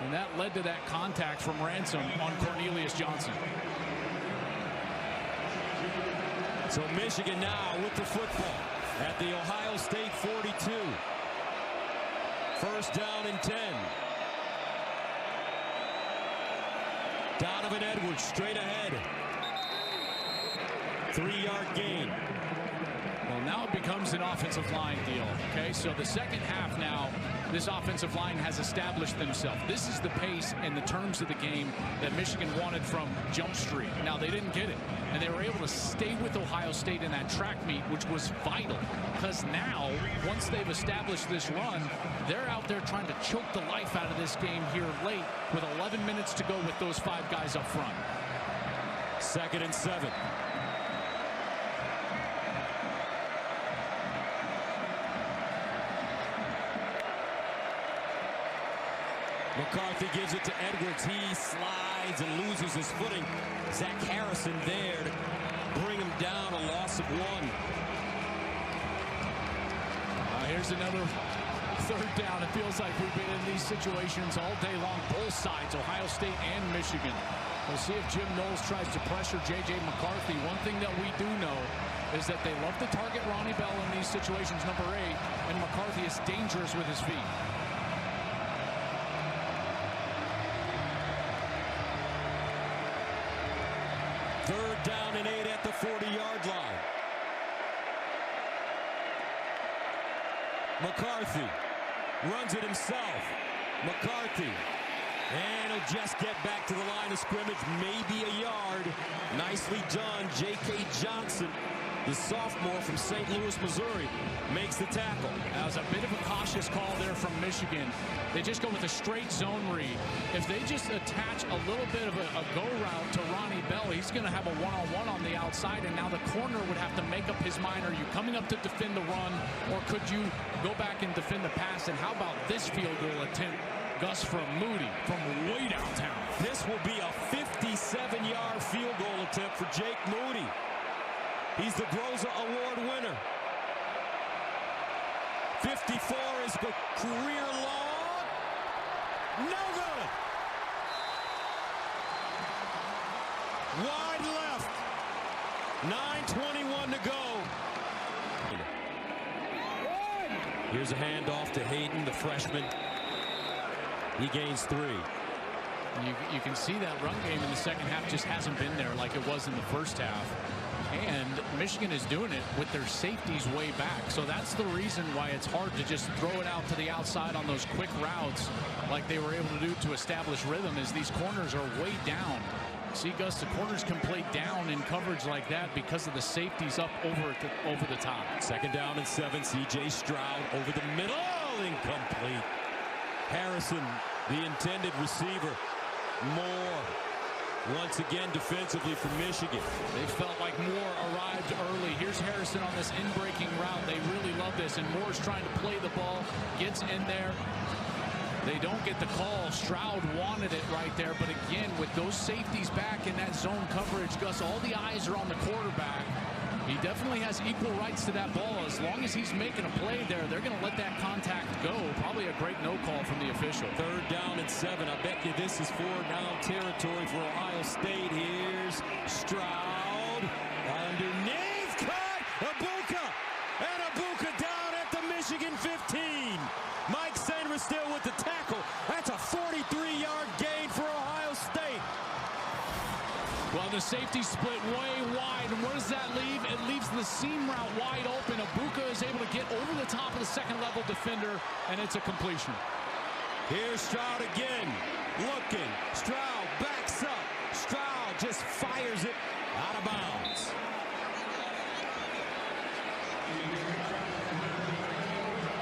and that led to that contact from Ransom on Cornelius Johnson. So Michigan now with the football at the Ohio State 42. First down and 10. Donovan Edwards straight ahead. 3-yard gain. Well, now it becomes an offensive line deal. Okay, so the second half now, this offensive line has established themselves. This is the pace and the terms of the game that Michigan wanted from Jump Street. Now, they didn't get it, and they were able to stay with Ohio State in that track meet, which was vital, because now, once they've established this run, they're out there trying to choke the life out of this game here late with 11 minutes to go with those 5 guys up front. 2nd and 7. McCarthy gives it to Edwards. He slides and loses his footing. Zach Harrison there to bring him down, a loss of 1. Here's another 3rd down. It feels like we've been in these situations all day long, both sides, Ohio State and Michigan. We'll see if Jim Knowles tries to pressure J.J. McCarthy. One thing that we do know is that they love to target Ronnie Bell in these situations, number 8, and McCarthy is dangerous with his feet. Third down and 8 at the 40-yard line. McCarthy runs it himself. McCarthy. And he'll just get back to the line of scrimmage, maybe a yard. Nicely done. J.K. Johnson, the sophomore from St. Louis, Missouri, makes the tackle. That was a bit of a cautious call there from Michigan. They just go with a straight zone read. If they just attach a little bit of a go route to Ronnie Bell, he's going to have a one-on-one on the outside, and now the corner would have to make up his mind. Are you coming up to defend the run, or could you go back and defend the pass? And how about this field goal attempt, Gus, from Moody from way downtown? This will be a 57-yard field goal attempt for Jake Moody. He's the Groza Award winner. 54 is the career long. No good. Wide left. 9:21 to go. Here's a handoff to Hayden, the freshman. He gains 3. You can see that run game in the second half just hasn't been there like it was in the first half. And Michigan is doing it with their safeties way back. So that's the reason why it's hard to just throw it out to the outside on those quick routes like they were able to do to establish rhythm, is these corners are way down. See, Gus, the corners can play down in coverage like that because of the safeties up over the top. 2nd down and 7. C.J. Stroud over the middle. Incomplete. Harrison, the intended receiver. Moore. Once again defensively for Michigan. They felt like Moore arrived early. Here's Harrison on this in-breaking route. They really love this, and Moore's trying to play the ball, gets in there. They don't get the call. Stroud wanted it right there, but again, with those safeties back in that zone coverage, Gus, all the eyes are on the quarterback. He definitely has equal rights to that ball. As long as he's making a play there, they're going to let that contact go. Probably a great no call from the official. 3rd down and 7. I bet you this is 4-down territory for Ohio State. Here's Stroud. Underneath, cut! Ibuka! And Ibuka down at the Michigan 15. Mike Sanders still with the tackle. That's a 43-yard gain for Ohio State. Well, the safety split way wide, and what does that leave? It leaves the seam route wide open. Ibuka is able to get over the top of the second-level defender, and it's a completion. Here's Stroud again, looking. Stroud backs up. Stroud just fires it out of bounds.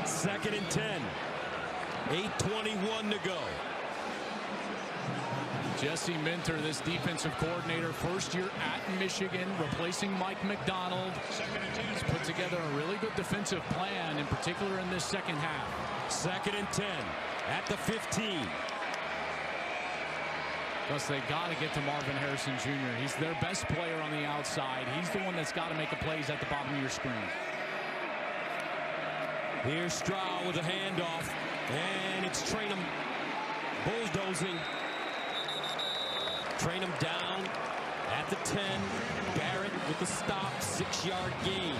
Second and 10. 8:21 to go. Jesse Minter, this defensive coordinator, first year at Michigan, replacing Mike McDonald. He's put together a really good defensive plan, in particular in this second half. 2nd and 10 at the 15. Plus, they got to get to Marvin Harrison Jr. He's their best player on the outside. He's the one that's got to make the plays at the bottom of your screen. Here's Stroud with a handoff, and it's Trainum bulldozing. Trainum down at the 10. Barrett with the stop, 6-yard gain.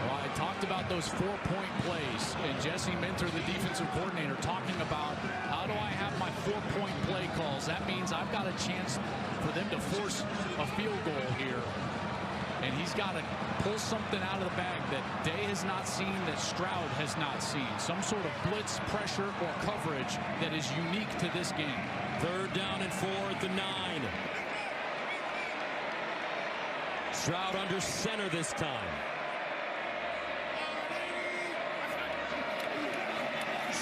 Well, I talked about those 4-point plays, and Jesse Minter, the defensive coordinator, talking about how do I have my 4-point play calls. That means I've got a chance for them to force a field goal here. And he's got to pull something out of the bag that Day has not seen, that Stroud has not seen. Some sort of blitz, pressure, or coverage that is unique to this game. 3rd down and 4 at the 9. Stroud under center this time.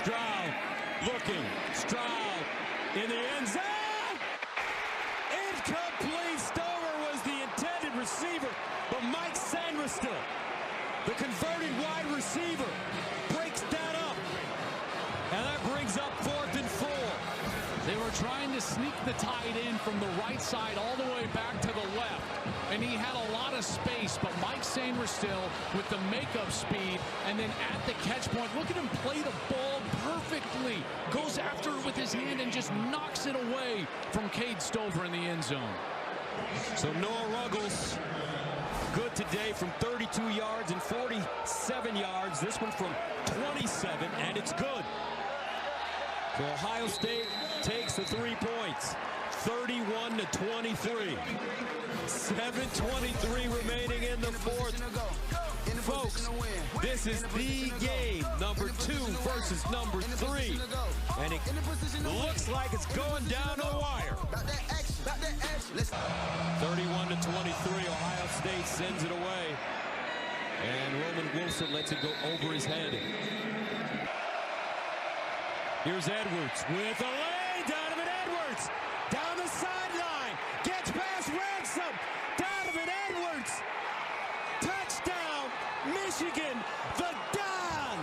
Stroud looking. Stroud in the end zone. Incomplete. Stover was the intended receiver, but Mike Sandristil, the converted wide receiver, breaks that up. And that brings up 4th and 4. They were trying to sneak the tight end from the right side all the way back to the left. And he had a lot of space, but Mike Sandristil with the makeup speed and then at the catch point, look at him play the ball perfectly. Goes after it with his hand and just knocks it away from Cade Stover in the end zone. So Noah Ruggles, good today from 32 yards and 47 yards. This one from 27, and it's good. So Ohio State takes the 3 points, 31-23. 7:23 remaining in the fourth. Folks, this is the game, number 2 versus number 3. And it looks like it's going down the wire. 31-23, Ohio State sends it away. And Roman Wilson lets it go over his head. Here's Edwards with a lane. Donovan Edwards down the sideline. Gets past Ransom. Donovan Edwards. Touchdown, Michigan. The Don.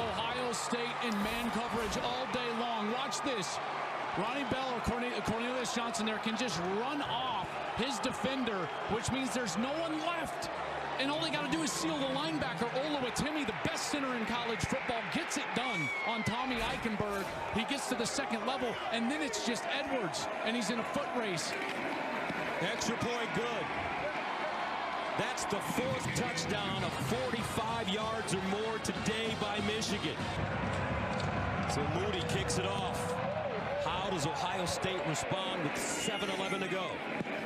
Ohio State in man coverage all day long. Watch this. Ronnie Bell or Cornelius Johnson there can just run off his defender, which means there's no one left. And all they got to do is seal the linebacker. Oluwatimi, the best center in college football, gets it done on Tommy Eichenberg. He gets to the second level, and then it's just Edwards, and he's in a foot race. Extra point good. That's the 4th touchdown of 45 yards or more today by Michigan. So Moody kicks it off. How does Ohio State respond with 7:11 to go?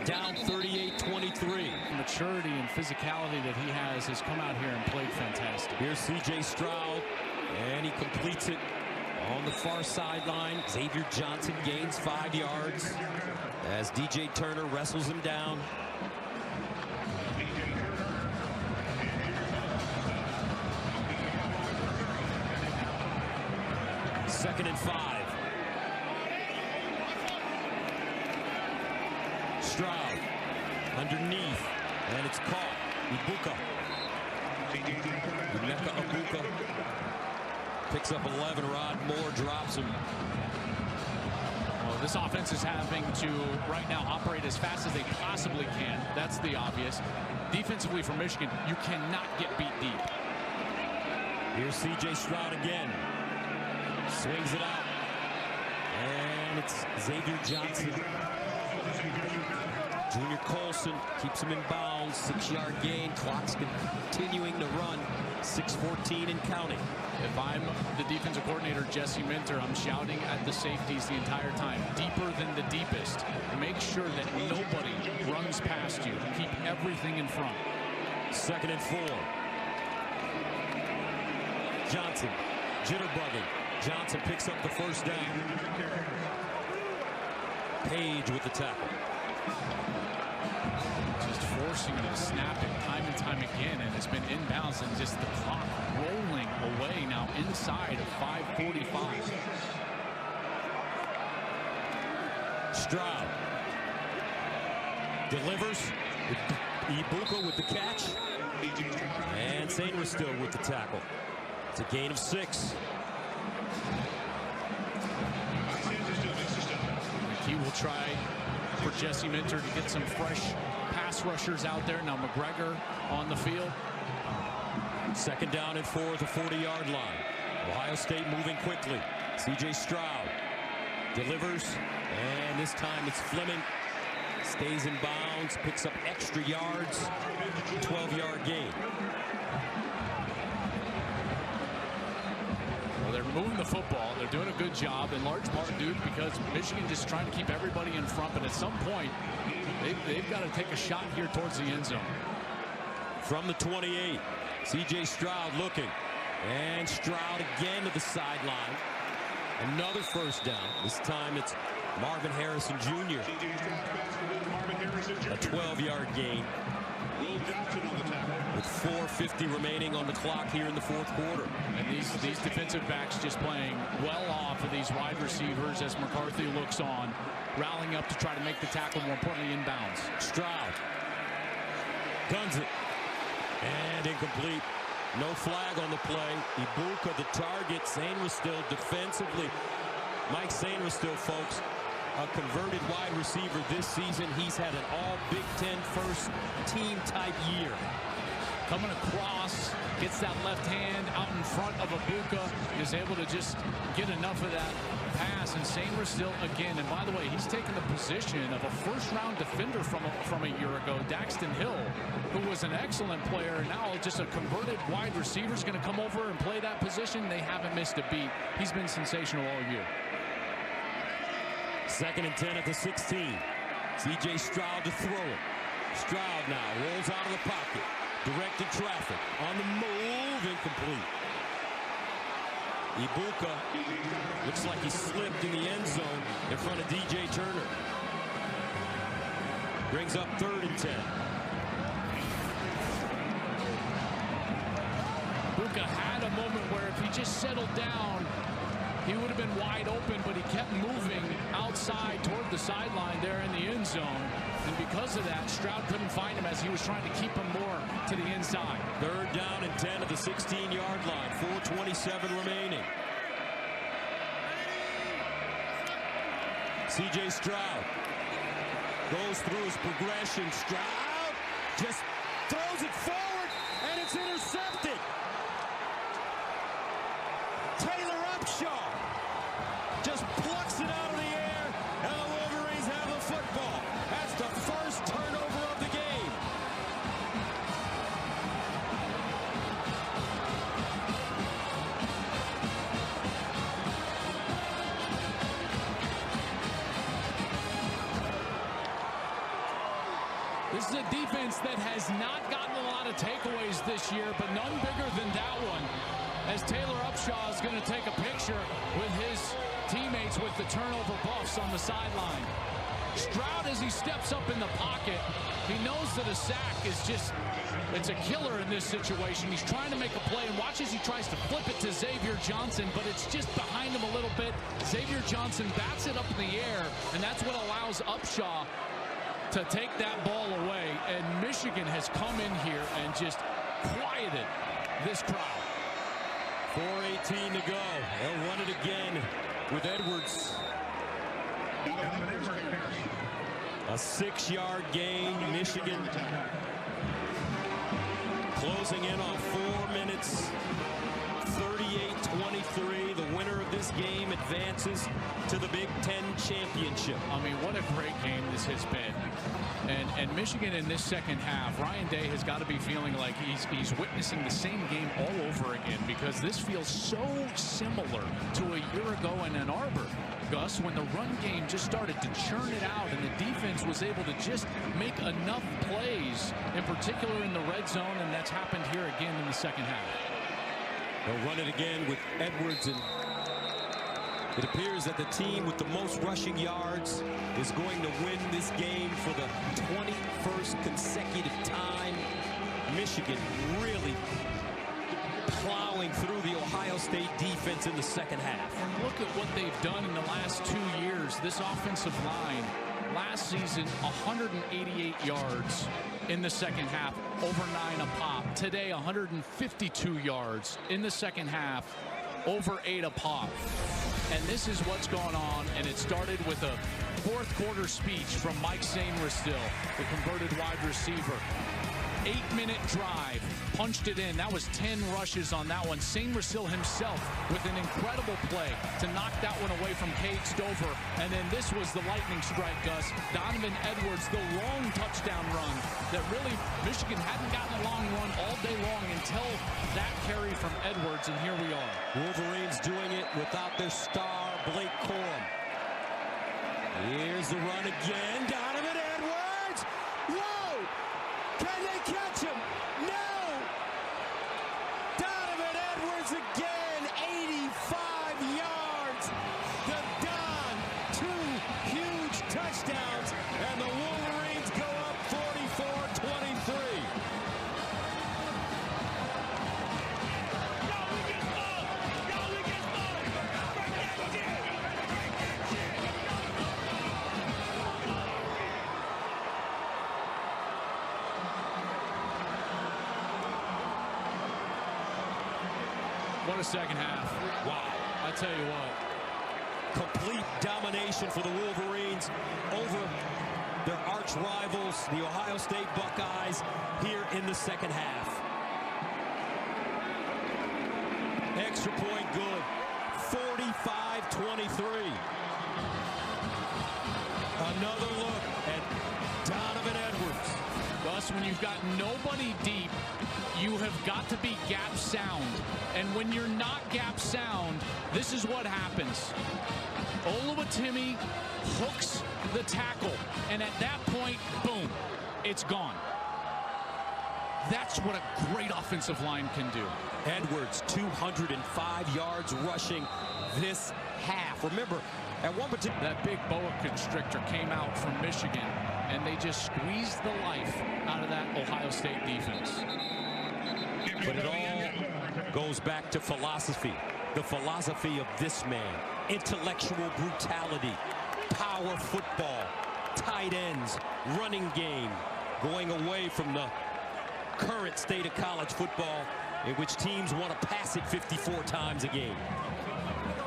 Down 38-23. Maturity and physicality that he has come out here and played fantastic. Here's C.J. Stroud, and he completes it on the far sideline. Xavier Johnson gains 5 yards as DJ Turner wrestles him down. Second and 5. Stroud underneath, and it's caught. Ibuka picks up 11. Rod Moore drops him. Well, this offense is having to right now operate as fast as they possibly can. That's the obvious. Defensively for Michigan, you cannot get beat deep. Here's C.J. Stroud again. Swings it out. And it's Xavier Johnson. Junior Colson keeps him in bounds. 6-yard gain. Clock's continuing to run. 6:14 and counting. If I'm the defensive coordinator, Jesse Minter, I'm shouting at the safeties the entire time. Deeper than the deepest. Make sure that nobody runs past you. Keep everything in front. 2nd and 4. Johnson jitterbugging. Johnson picks up the first down. Page with the tackle. Just forcing to snap it time and time again, and it's been inbounds and just the clock rolling away now inside of 5:45. Stroud delivers. Ibuka with the catch. And Sandristil with the tackle. It's a gain of 6. He will try for Jesse Minter to get some fresh pass rushers out there. Now McGregor on the field. 2nd down and 4 at the 40-yard line. Ohio State moving quickly. C.J. Stroud delivers, and this time it's Fleming. Stays in bounds, picks up extra yards. 12-yard gain. Well, they're moving the football. They're doing a good job, in large part, Duke, because Michigan just trying to keep everybody in front. But at some point, they've got to take a shot here towards the end zone. From the 28, C.J. Stroud looking. And Stroud again to the sideline. Another first down. This time it's Marvin Harrison Jr. A 12-yard gain. With 4:50 remaining on the clock here in the fourth quarter. And these defensive backs just playing well off of these wide receivers as McCarthy looks on, rallying up to try to make the tackle, more importantly inbounds. Stroud guns it, and incomplete. No flag on the play. Ibuka the target. Sainristil defensively. Mike Sainristil, folks, a converted wide receiver this season. He's had an all Big Ten first team type year. Coming across, gets that left hand out in front of Ibuka, is able to just get enough of that pass. And Sainristil again, and by the way, he's taken the position of a first-round defender from a year ago, Daxton Hill, who was an excellent player, and now just a converted wide receiver is going to come over and play that position. They haven't missed a beat. He's been sensational all year. 2nd and 10 at the 16. C.J. Stroud to throw it. Stroud now rolls out of the pocket. Directed traffic. On the move. Incomplete. Ibuka looks like he slipped in the end zone in front of D.J. Turner. Brings up 3rd and 10. Ibuka had a moment where if he just settled down, he would have been wide open, but he kept moving outside toward the sideline there in the end zone. And because of that, Stroud couldn't find him as he was trying to keep him more to the inside. 3rd down and 10 at the 16-yard line. 4:27 remaining. C.J. Stroud goes through his progression. Stroud just throws it forward, and it's intercepted. Taylor Upshaw just plucks it out of the air, and the Wolverines have the football. That's the first turnover of the game. This is a defense that has not gotten a lot of takeaways this year, but none bigger than that one, as Taylor Upshaw is going to take a picture with his teammates with the turnover buffs on the sideline. Stroud, as he steps up in the pocket, he knows that a sack is just, it's a killer in this situation. He's trying to make a play, and watch as he tries to flip it to Xavier Johnson, but it's just behind him a little bit. Xavier Johnson bats it up in the air, and that's what allows Upshaw to take that ball away. And Michigan has come in here and just quieted this crowd. 4:18 to go. They'll run it again with Edwards. A 6-yard gain. Michigan closing in on 4 minutes. 38-23. The winner of this game advances to the Big Ten championship. I mean, what a great game this has been. And Michigan in this second half, Ryan Day has got to be feeling like he's witnessing the same game all over again, because this feels so similar to a year ago in Ann Arbor, Gus, when the run game just started to churn it out and the defense was able to just make enough plays, in particular in the red zone, and that's happened here again in the second half. They'll run it again with Edwards, and it appears that the team with the most rushing yards is going to win this game for the 21st consecutive time. Michigan really plowing through the Ohio State defense in the second half. And look at what they've done in the last 2 years. This offensive line, last season, 188 yards in the second half, over 9 a pop. Today, 152 yards in the second half, over 8 a pop. And this is what's going on, and it started with a fourth quarter speech from Mike Sainristil, the converted wide receiver. 8-minute drive, punched it in. That was 10 rushes on that one. Sainristil himself with an incredible play to knock that one away from Cade Stover. And then this was the lightning strike, Gus. Donovan Edwards, the long touchdown run that really Michigan hadn't gotten a long run all day long until that carry from Edwards, and here we are. Wolverines doing it without their star, Blake Corum. Here's the run again. Donovan Edwards! Whoa! Can they catch him? No! Donovan Edwards again, 85 yards. The Don to What a second half. Wow. I tell you what. Complete domination for the Wolverines over their arch rivals, the Ohio State Buckeyes, here in the second half. Extra point good. 45-23. Another look at Donovan Edwards. Gus, when you've got nobody deep, you have got to be gap sound. And when you're not gap sound, this is what happens. Oluwatimi hooks the tackle, and at that point, boom, it's gone. That's what a great offensive line can do. Edwards, 205 yards rushing this half. Remember, at one particular... That big boa constrictor came out from Michigan, and they just squeezed the life out of that Ohio State defense. But it all goes back to philosophy. The philosophy of this man. Intellectual brutality, power football, tight ends, running game, going away from the current state of college football in which teams want to pass it 54 times a game.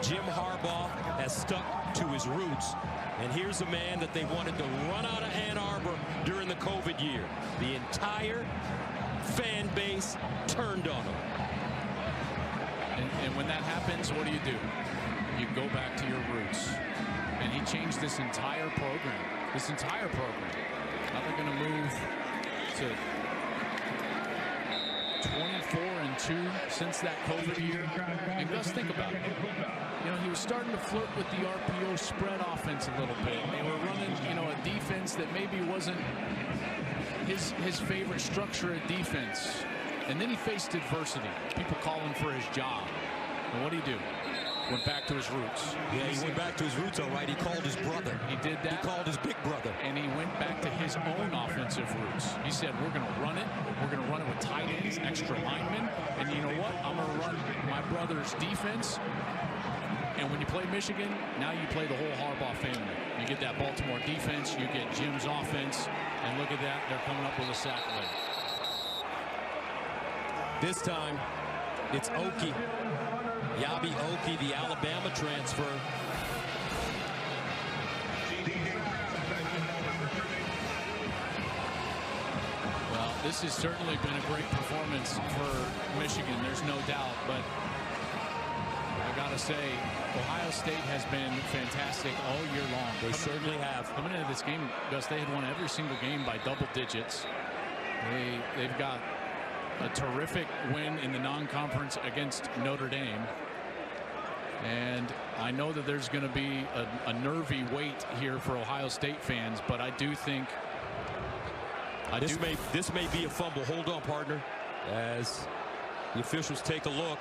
Jim Harbaugh has stuck to his roots, and here's a man that they wanted to run out of Ann Arbor during the COVID year. The entire fan base turned on him. And when that happens, what do? You go back to your roots. And he changed this entire program. This entire program. Now they're going to move to 24-2 since that COVID year. And Gus, think about it. You know, he was starting to flirt with the RPO spread offense a little bit. They were running, you know, a defense that maybe wasn't his favorite structure of defense. And then he faced adversity. People calling for his job. And what did he do? Went back to his roots. Yeah, he went back to his roots, all right. He called his brother. He did that. He called his big brother. And he went back to his own offensive roots. He said, we're going to run it. We're going to run it with tight ends, extra linemen. And you know what? I'm going to run my brother's defense. And when you play Michigan, now you play the whole Harbaugh family. You get that Baltimore defense. You get Jim's offense. And look at that. They're coming up with a sack late. This time, it's Oki. Yabi Oki, the Alabama transfer. Well, this has certainly been a great performance for Michigan. There's no doubt. But I got to say, Ohio State has been fantastic all year long. They certainly have. Coming into this game, Gus, they had won every single game by double digits. They've got a terrific win in the non-conference against Notre Dame. And I know that there's going to be a nervy wait here for Ohio State fans, but I do think this may be a fumble. Hold on, partner, as the officials take a look.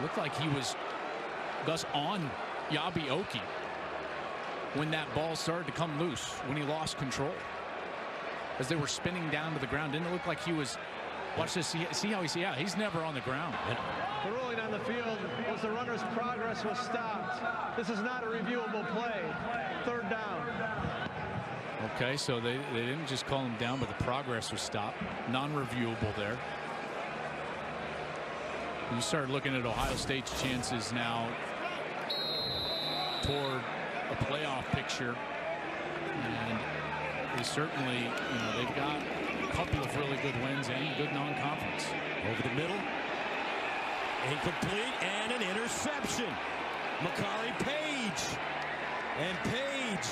Looked like he was, Gus, on Yabi Oki when that ball started to come loose, when he lost control. As they were spinning down to the ground, didn't it look like he was... Watch this. See how he's never on the ground. The ruling on the field was the runner's progress was stopped. This is not a reviewable play. Third down. Okay, so they didn't just call him down, but the progress was stopped. Non-reviewable there. You start looking at Ohio State's chances now toward a playoff picture. And they certainly, you know, they've got a couple of really good wins and good non-conference. Over the middle. Incomplete and an interception. Makari Page. And Page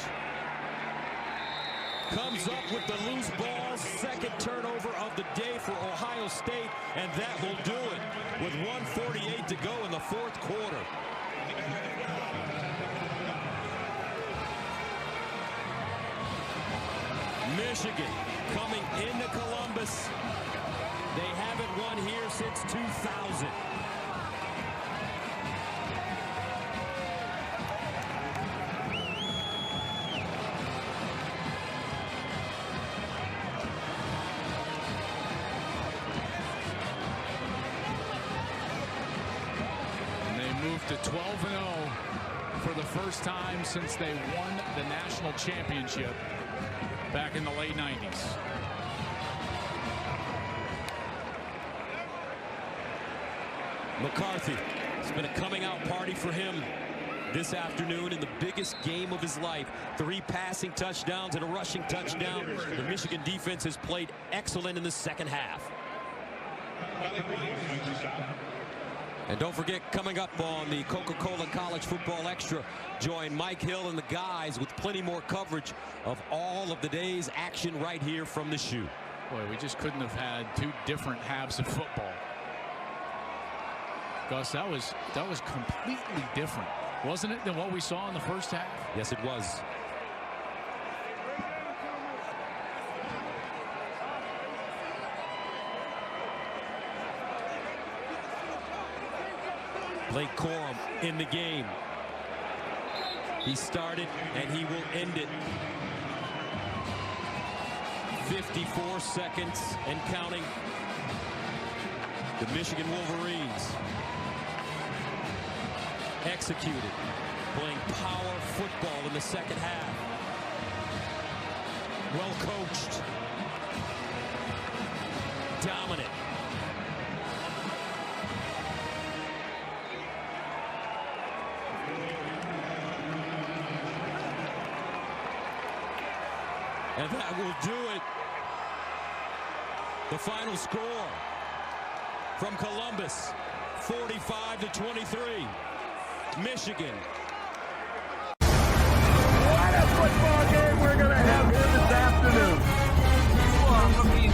comes up with the loose ball. Second turnover of the day for Ohio State. And that will do it with 1:48 to go in the fourth quarter. Michigan coming into Columbus. They haven't won here since 2000. And they moved to 12-0 for the first time since they won the national championship back in the late 90s. McCarthy. It's been a coming out party for him this afternoon in the biggest game of his life. 3 passing touchdowns and a rushing touchdown. The Michigan defense has played excellent in the second half. And don't forget, coming up on the Coca-Cola College Football Extra, join Mike Hill and the guys with plenty more coverage of all of the day's action right here from the shoe. Boy, we just couldn't have had 2 different halves of football. Gus, that was completely different, wasn't it, than what we saw in the first half? Yes, it was. Blake Corum in the game. He started and he will end it. 54 seconds and counting. The Michigan Wolverines executed, playing power football in the second half. Well coached. Dominant. And that will do it. The final score from Columbus, 45-23. Michigan. What a football game we're going to have here this afternoon. You are looking